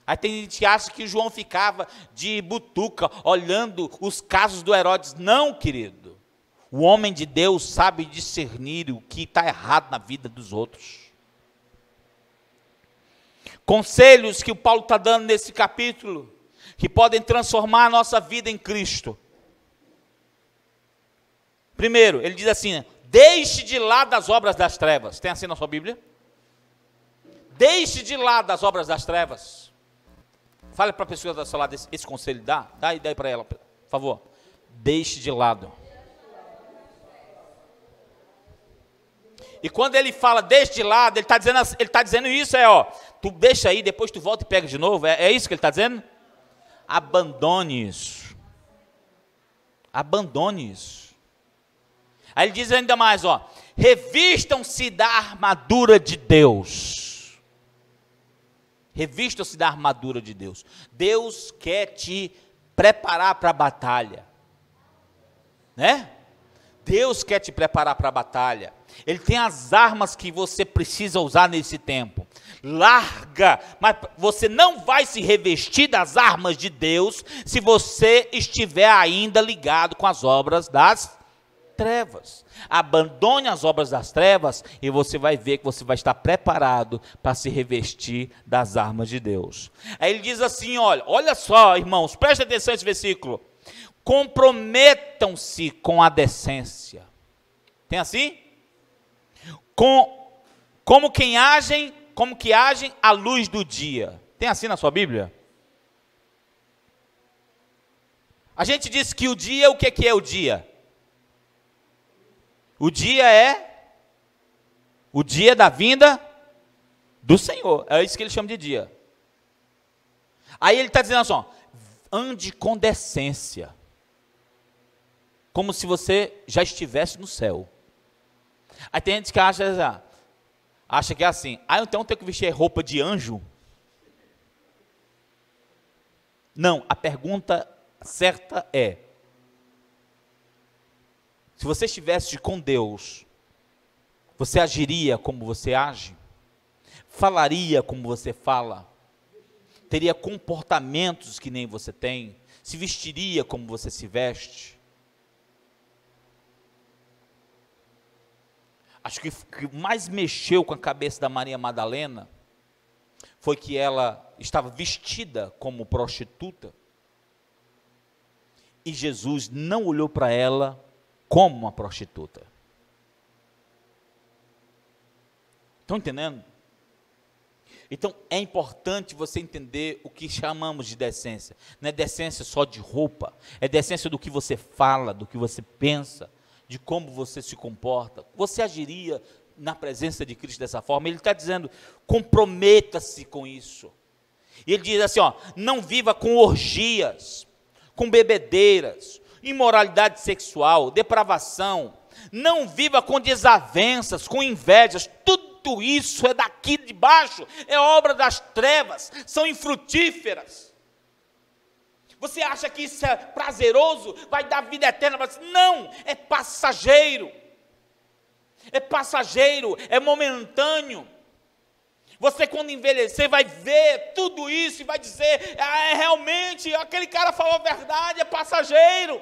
Aí tem gente que acha que João ficava de butuca, olhando os casos do Herodes. Não, querido. O homem de Deus sabe discernir o que está errado na vida dos outros. Conselhos que o Paulo está dando nesse capítulo, que podem transformar a nossa vida em Cristo. Primeiro, ele diz assim: deixe de lado as obras das trevas. Tem assim na sua Bíblia? Deixe de lado as obras das trevas. Fale para a pessoa da sua lado esse conselho, dá ideia para ela, por favor. Deixe de lado. E quando ele fala deixe de lado, ele está dizendo isso, tu deixa aí, depois tu volta e pega de novo, é isso que ele está dizendo? Abandone isso. Abandone isso. Aí ele diz ainda mais, revistam-se da armadura de Deus. Revistam-se da armadura de Deus. Deus quer te preparar para a batalha. Né? Deus quer te preparar para a batalha. Ele tem as armas que você precisa usar nesse tempo. Larga, mas você não vai se revestir das armas de Deus se você estiver ainda ligado com as obras das trevas. Abandone as obras das trevas e você vai ver que você vai estar preparado para se revestir das armas de Deus. Aí ele diz assim, olha só, irmãos, preste atenção nesse versículo. Comprometam-se com a decência. Tem assim? Como que agem à luz do dia. Tem assim na sua Bíblia? A gente disse que o dia, o que é o dia? O dia é o dia da vinda do Senhor. É isso que ele chama de dia. Aí ele está dizendo assim, ande com decência. Como se você já estivesse no céu. Aí tem gente que acha que é assim, então eu tenho que vestir roupa de anjo? Não, a pergunta certa é, se você estivesse com Deus, você agiria como você age? Falaria como você fala? Teria comportamentos que nem você tem? Se vestiria como você se veste? Acho que o que mais mexeu com a cabeça da Maria Madalena foi que ela estava vestida como prostituta. E Jesus não olhou para ela como uma prostituta. Estão entendendo? Então, é importante você entender o que chamamos de decência. Não é decência só de roupa, é decência do que você fala, do que você pensa, de como você se comporta. Você agiria na presença de Cristo dessa forma? Ele está dizendo, comprometa-se com isso. E ele diz assim, ó, não viva com orgias, com bebedeiras, imoralidade sexual, depravação. Não viva com desavenças, com invejas. Tudo isso é daqui de baixo, é obra das trevas, são infrutíferas. Você acha que isso é prazeroso, vai dar vida eterna? Mas não, é passageiro. É passageiro, é momentâneo. Você, quando envelhecer, vai ver tudo isso e vai dizer, realmente, aquele cara falou a verdade, é passageiro.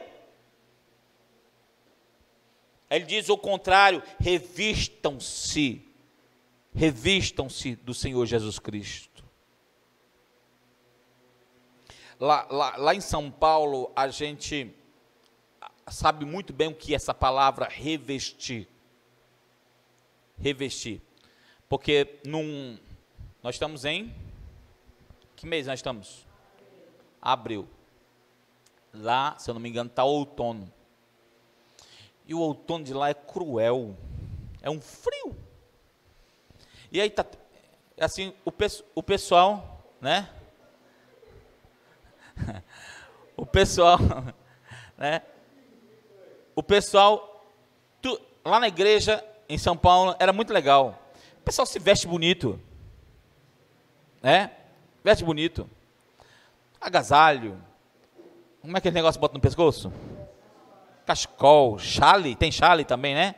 Ele diz o contrário, revistam-se do Senhor Jesus Cristo. Lá em São Paulo, a gente sabe muito bem o que é essa palavra revestir. Revestir. Porque nós estamos em... Que mês nós estamos? Abril. Lá, se eu não me engano, está outono. E o outono de lá é cruel. É um frio. E aí tá assim, o pessoal, né? O pessoal, né? O pessoal lá na igreja em São Paulo era muito legal. O pessoal se veste bonito, né? Veste bonito. Agasalho. Como é que aquele negócio bota no pescoço? Cachecol, chale, tem chale também, né?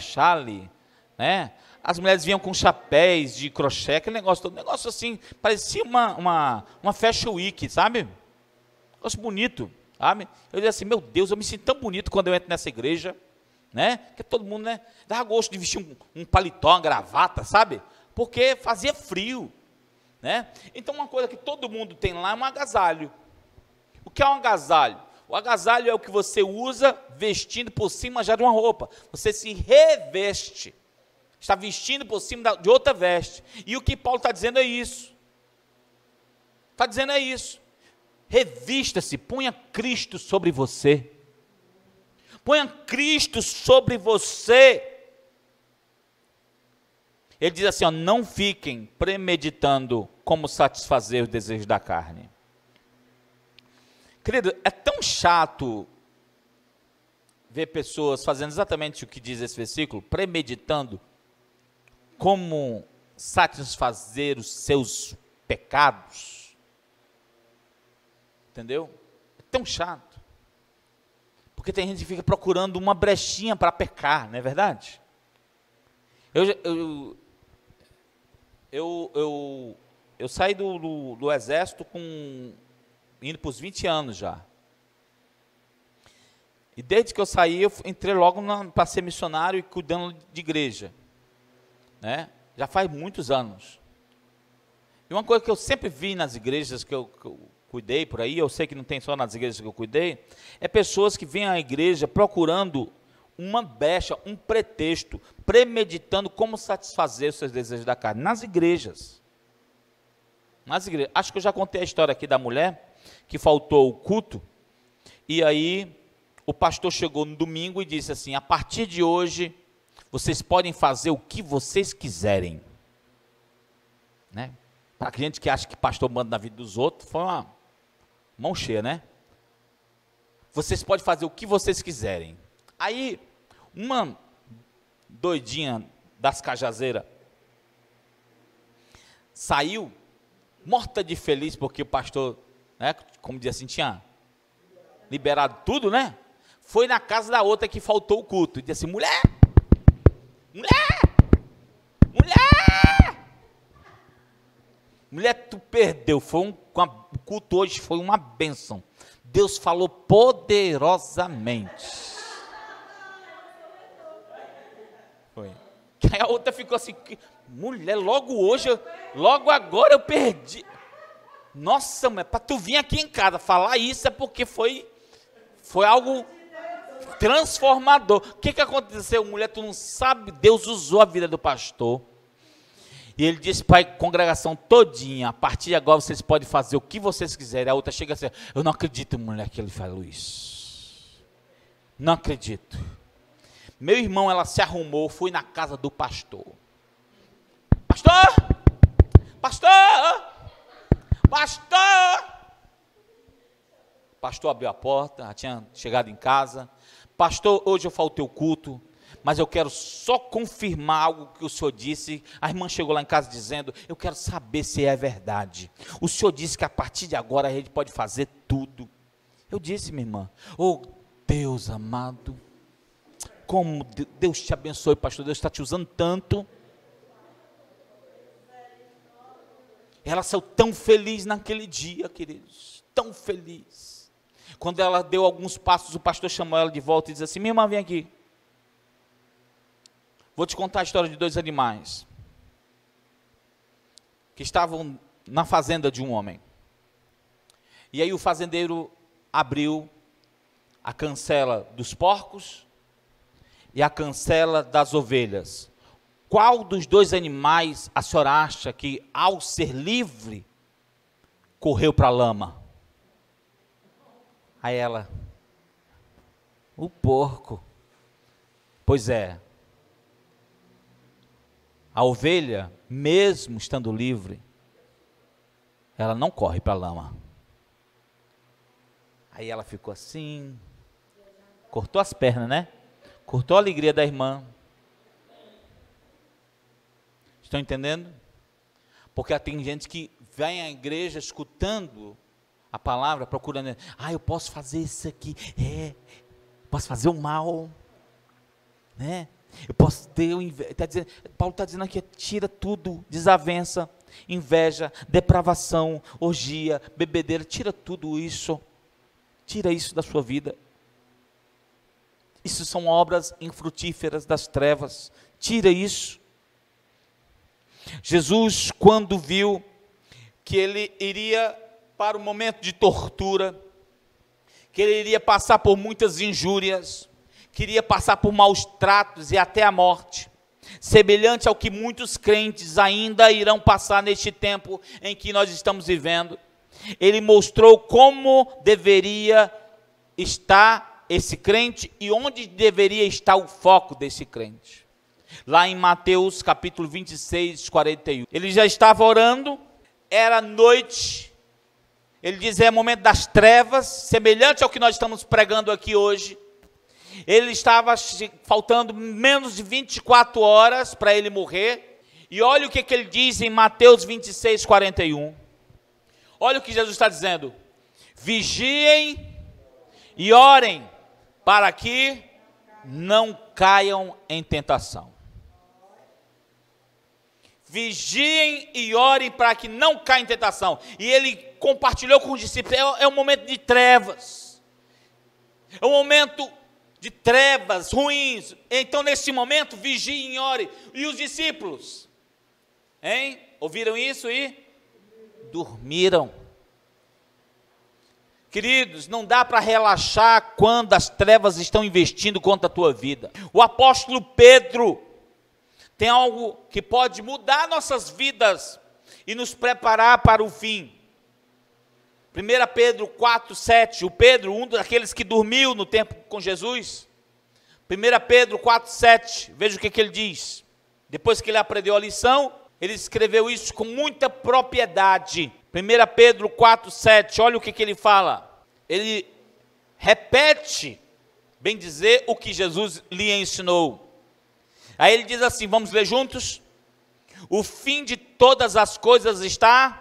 Chale, né? As mulheres vinham com chapéus de crochê, aquele negócio todo, negócio assim, parecia uma fashion week, sabe? Negócio bonito, sabe? Eu dizia assim, meu Deus, eu me sinto tão bonito quando eu entro nessa igreja, né? Que todo mundo, né? Dava gosto de vestir um paletó, uma gravata, sabe? Porque fazia frio, né? Então uma coisa que todo mundo tem lá é um agasalho. O que é um agasalho? O agasalho é o que você usa vestindo por cima já de uma roupa. Você se reveste. Está vestindo por cima de outra veste. E o que Paulo está dizendo é isso. Está dizendo é isso. Revista-se, ponha Cristo sobre você. Ponha Cristo sobre você. Ele diz assim, ó, não fiquem premeditando como satisfazer os desejos da carne. Querido, é tão chato ver pessoas fazendo exatamente o que diz esse versículo, premeditando como satisfazer os seus pecados. Entendeu? É tão chato. Porque tem gente que fica procurando uma brechinha para pecar, não é verdade? Eu saí do exército indo para os 20 anos já. E desde que eu saí, eu entrei logo para ser missionário e cuidando de igreja. Né? Já faz muitos anos. E uma coisa que eu sempre vi nas igrejas que eu cuidei por aí, eu sei que não tem só nas igrejas que eu cuidei, é pessoas que vêm à igreja procurando uma brecha, um pretexto, premeditando como satisfazer os seus desejos da carne. Nas igrejas. Acho que eu já contei a história aqui da mulher que faltou o culto, e aí o pastor chegou no domingo e disse assim, a partir de hoje, vocês podem fazer o que vocês quiserem. Né? Para a gente que acha que pastor manda na vida dos outros, foi uma mão cheia, né? Vocês podem fazer o que vocês quiserem. Aí, uma doidinha das cajazeiras saiu, morta de feliz, porque o pastor, né, como diz assim, tinha liberado tudo, né? Foi na casa da outra que faltou o culto. E disse assim, mulher! Mulher, tu perdeu. O culto hoje foi uma bênção. Deus falou poderosamente. Foi. Aí a outra ficou assim, Mulher, logo hoje, logo agora eu perdi. Nossa, mas para tu vir aqui em casa falar isso é porque foi algo transformador. O que aconteceu, mulher? Tu não sabe, Deus usou a vida do pastor. E ele disse para a congregação todinha, a partir de agora vocês podem fazer o que vocês quiserem. A outra chega assim, eu não acredito, mulher, que ele falou isso. Não acredito. Meu irmão, ela se arrumou, fui na casa do pastor. Pastor! Pastor! Pastor! O pastor abriu a porta, já tinha chegado em casa. Pastor, hoje eu faltei o culto, mas eu quero só confirmar algo que o senhor disse. A irmã chegou lá em casa dizendo, eu quero saber se é verdade. O senhor disse que a partir de agora a gente pode fazer tudo. Eu disse, minha irmã, oh Deus amado, como Deus te abençoe, pastor, Deus está te usando tanto. Ela saiu tão feliz naquele dia, queridos, tão feliz. Quando ela deu alguns passos, o pastor chamou ela de volta e disse assim, minha irmã, vem aqui. Vou te contar a história de 2 animais que estavam na fazenda de um homem. E aí o fazendeiro abriu a cancela dos porcos e a cancela das ovelhas. Qual dos 2 animais a senhora acha que, ao ser livre, correu para a lama? Aí ela, o porco. Pois é. A ovelha, mesmo estando livre, ela não corre para a lama. Aí ela ficou assim, cortou as pernas, né? Cortou a alegria da irmã. Estão entendendo? Porque tem gente que vem à igreja escutando a palavra, procurando, eu posso fazer isso aqui, posso fazer o mal, né? Eu posso ter Paulo está dizendo aqui, tira tudo, desavença, inveja, depravação, orgia, bebedeira, tira tudo isso, tira isso da sua vida. Isso são obras infrutíferas das trevas, tira isso. Jesus, quando viu que ele iria para o momento de tortura, que ele iria passar por muitas injúrias, queria passar por maus tratos e até a morte, semelhante ao que muitos crentes ainda irão passar neste tempo em que nós estamos vivendo, ele mostrou como deveria estar esse crente e onde deveria estar o foco desse crente. Lá em Mateus capítulo 26, 41, ele já estava orando, era noite, ele diz, é momento das trevas, semelhante ao que nós estamos pregando aqui hoje. Ele estava faltando menos de 24 horas para ele morrer. E olha o que ele diz em Mateus 26, 41. Olha o que Jesus está dizendo. Vigiem e orem para que não caiam em tentação. Vigiem e orem para que não caiam em tentação. E ele compartilhou com os discípulos. É um momento de trevas. É um momento de trevas ruins. Então, nesse momento, vigiem e orem. E os discípulos, ouviram isso e dormiram. Queridos, não dá para relaxar quando as trevas estão investindo contra a tua vida. O apóstolo Pedro tem algo que pode mudar nossas vidas e nos preparar para o fim. 1 Pedro 4, 7, o Pedro, um daqueles que dormiu no tempo com Jesus. 1 Pedro 4, 7, veja o que ele diz. Depois que ele aprendeu a lição, ele escreveu isso com muita propriedade. 1 Pedro 4, 7, olha o que ele fala. Ele repete, bem dizer, o que Jesus lhe ensinou. Aí ele diz assim, vamos ler juntos? O fim de todas as coisas está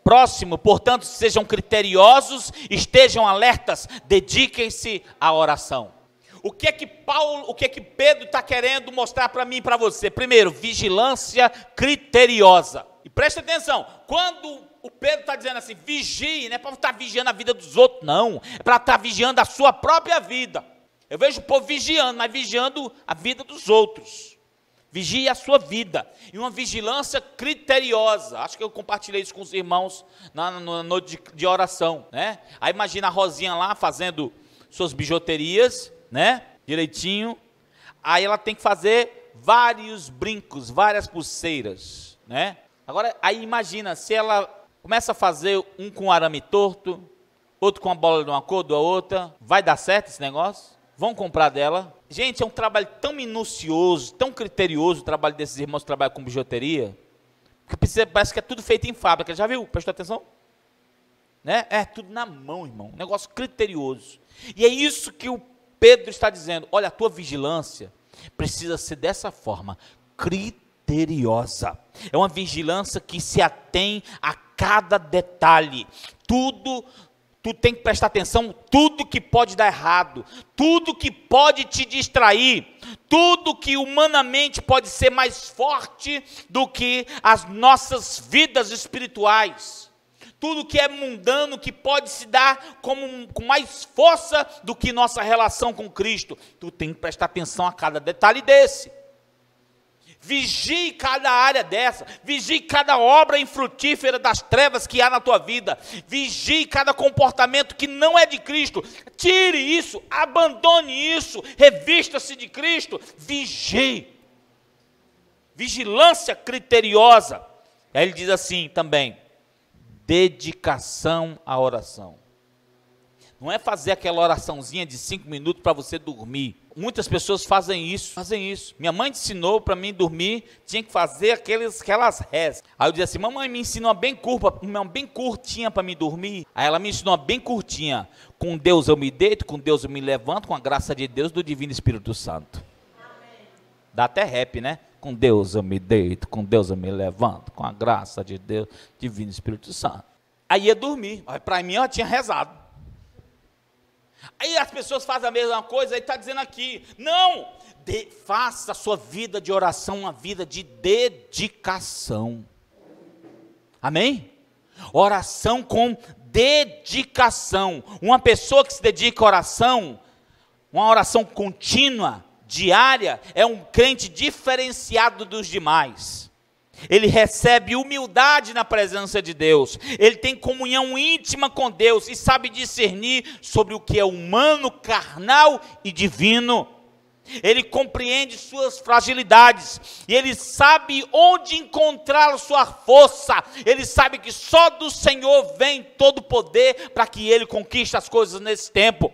próximo, portanto, sejam criteriosos, estejam alertas, dediquem-se à oração. O que é que Pedro está querendo mostrar para mim e para você? Primeiro, vigilância criteriosa. E preste atenção, quando o Pedro está dizendo assim, vigie, não é para estar vigiando a vida dos outros, não. É para estar vigiando a sua própria vida. Eu vejo o povo vigiando, mas vigiando a vida dos outros. Vigie a sua vida. E uma vigilância criteriosa. Acho que eu compartilhei isso com os irmãos na noite de oração, né? Aí imagina a Rosinha lá fazendo suas bijuterias, né? Direitinho. Aí ela tem que fazer vários brincos, várias pulseiras, né? Agora, aí imagina, se ela começa a fazer um com arame torto, outro com a bola de uma cor, da outra, vai dar certo esse negócio? Vão comprar dela? Gente, é um trabalho tão minucioso, tão criterioso o trabalho desses irmãos que trabalham com bijuteria, que parece que é tudo feito em fábrica. Já viu? Prestou atenção? Né? É tudo na mão, irmão. Um negócio criterioso. E é isso que o Pedro está dizendo. Olha, a tua vigilância precisa ser dessa forma, criteriosa. É uma vigilância que se atém a cada detalhe. Tudo. Tu tem que prestar atenção, tudo que pode dar errado, tudo que pode te distrair, tudo que humanamente pode ser mais forte do que as nossas vidas espirituais, tudo que é mundano, que pode se dar com mais força do que nossa relação com Cristo. Tu tem que prestar atenção a cada detalhe desse. Vigie cada área dessa, vigie cada obra infrutífera das trevas que há na tua vida, vigie cada comportamento que não é de Cristo, tire isso, abandone isso, revista-se de Cristo, vigie, vigilância criteriosa. Aí ele diz assim também, dedicação à oração. Não é fazer aquela oraçãozinha de 5 minutos para você dormir. Muitas pessoas fazem isso. Minha mãe ensinou para mim dormir, tinha que fazer aquelas rezas. Aí eu dizia assim, mamãe me ensinou uma bem curtinha para me dormir. Aí ela me ensinou uma bem curtinha. Com Deus eu me deito, com Deus eu me levanto, com a graça de Deus, do Divino Espírito Santo. Amém. Dá até rap, né? Com Deus eu me deito, com Deus eu me levanto, com a graça de Deus, Divino Espírito Santo. Aí ia dormir. Para mim eu tinha rezado. Aí as pessoas fazem a mesma coisa, aí está dizendo aqui, não, faça a sua vida de oração uma vida de dedicação. Amém? Oração com dedicação. Uma pessoa que se dedica à oração, uma oração contínua, diária, é um crente diferenciado dos demais. Ele recebe humildade na presença de Deus, ele tem comunhão íntima com Deus e sabe discernir sobre o que é humano, carnal e divino. Ele compreende suas fragilidades e ele sabe onde encontrar sua força. Ele sabe que só do Senhor vem todo o poder para que ele conquiste as coisas nesse tempo.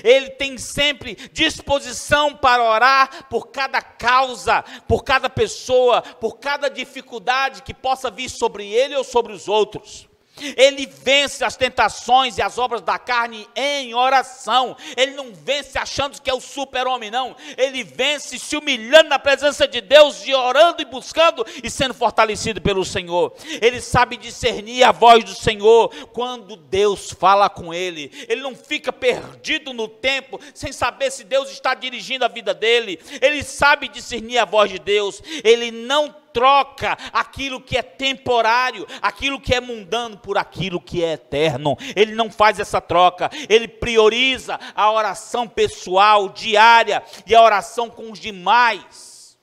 Ele tem sempre disposição para orar por cada causa, por cada pessoa, por cada dificuldade que possa vir sobre ele ou sobre os outros. Ele vence as tentações e as obras da carne em oração. Ele não vence achando que é o super-homem, não. Ele vence se humilhando na presença de Deus, e orando e buscando e sendo fortalecido pelo Senhor. Ele sabe discernir a voz do Senhor quando Deus fala com ele. Ele não fica perdido no tempo, sem saber se Deus está dirigindo a vida dele. Ele sabe discernir a voz de Deus. Ele não troca aquilo que é temporário, aquilo que é mundano, por aquilo que é eterno. Ele não faz essa troca. Ele prioriza a oração pessoal, diária, e a oração com os demais.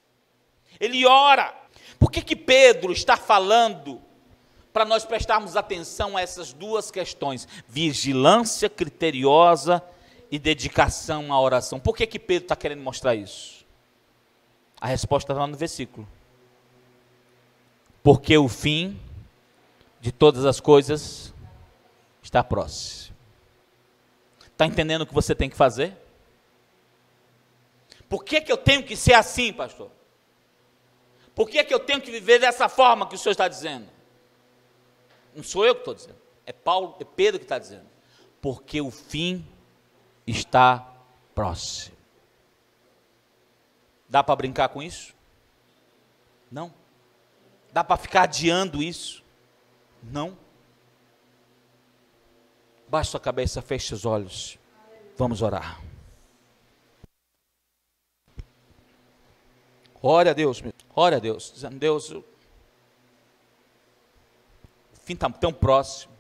Ele ora. Por que Pedro está falando para nós prestarmos atenção a essas duas questões? Vigilância criteriosa e dedicação à oração. Por que Pedro está querendo mostrar isso? A resposta está lá no versículo. Porque o fim de todas as coisas está próximo. Está entendendo o que você tem que fazer? Por que eu tenho que ser assim, pastor? Por que eu tenho que viver dessa forma que o Senhor está dizendo? Não sou eu que estou dizendo, é Pedro que está dizendo. Porque o fim está próximo. Dá para brincar com isso? Não. Dá para ficar adiando isso? Não. Baixe sua cabeça, feche os olhos. Vamos orar. Ore a Deus, ore a Deus. Dizendo, Deus, o fim está tão próximo.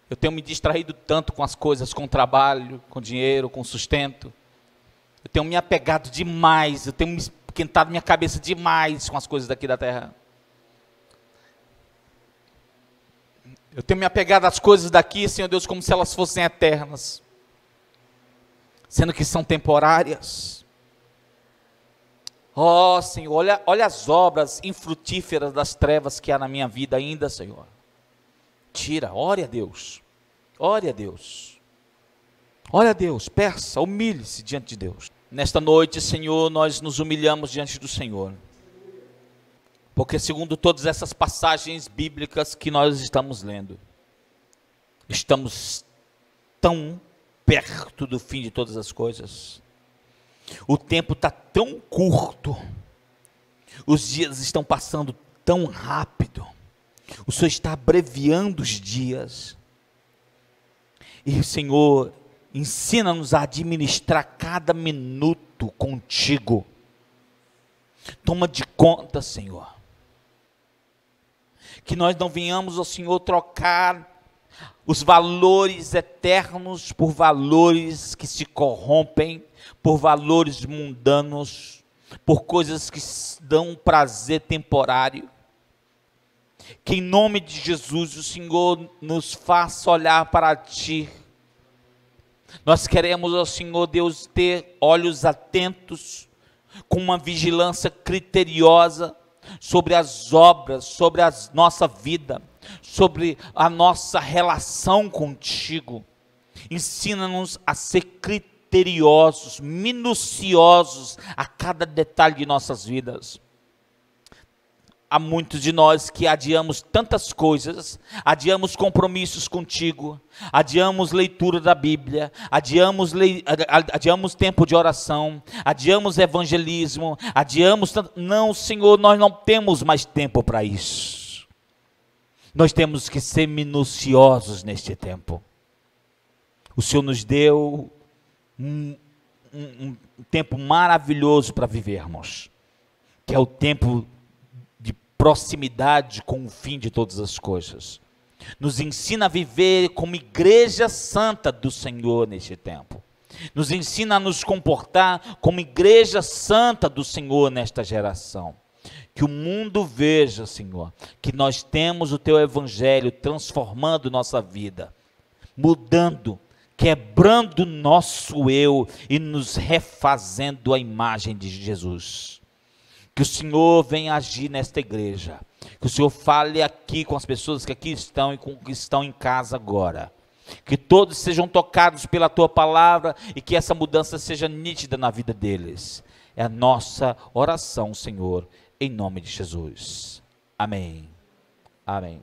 Eu tenho me distraído tanto com as coisas, com o trabalho, com o dinheiro, com o sustento. Eu tenho me apegado demais, eu tenho me esquentado minha cabeça demais com as coisas daqui da terra. Eu tenho me apegado às coisas daqui, Senhor Deus, como se elas fossem eternas, sendo que são temporárias. Ó Senhor, olha as obras infrutíferas das trevas que há na minha vida ainda, Senhor. Tira, ore a Deus, ore a Deus, ore a Deus, peça, humilhe-se diante de Deus. Nesta noite, Senhor, nós nos humilhamos diante do Senhor, porque segundo todas essas passagens bíblicas que nós estamos lendo, estamos tão perto do fim de todas as coisas. O tempo está tão curto, os dias estão passando tão rápido, o Senhor está abreviando os dias, e Senhor, ensina-nos a administrar cada minuto contigo. Toma de conta, Senhor, que nós não venhamos, ó Senhor, trocar os valores eternos por valores que se corrompem, por valores mundanos, por coisas que dão prazer temporário. Que em nome de Jesus o Senhor nos faça olhar para Ti. Nós queremos, ó Senhor Deus, ter olhos atentos, com uma vigilância criteriosa sobre as obras, sobre a nossa vida, sobre a nossa relação contigo. Ensina-nos a ser criteriosos, minuciosos a cada detalhe de nossas vidas. Há muitos de nós que adiamos tantas coisas, adiamos compromissos contigo, adiamos leitura da Bíblia, adiamos tempo de oração, adiamos evangelismo, não, Senhor, nós não temos mais tempo para isso. Nós temos que ser minuciosos neste tempo. O Senhor nos deu um tempo maravilhoso para vivermos, que é o tempo de proximidade com o fim de todas as coisas. Nos ensina a viver como igreja santa do Senhor neste tempo. Nos ensina a nos comportar como igreja santa do Senhor nesta geração. Que o mundo veja, Senhor, que nós temos o Teu Evangelho transformando nossa vida, mudando, quebrando nosso eu e nos refazendo a imagem de Jesus. Que o Senhor venha agir nesta igreja, que o Senhor fale aqui com as pessoas que aqui estão e com que estão em casa agora. Que todos sejam tocados pela Tua palavra e que essa mudança seja nítida na vida deles. É a nossa oração, Senhor, em nome de Jesus. Amém. Amém.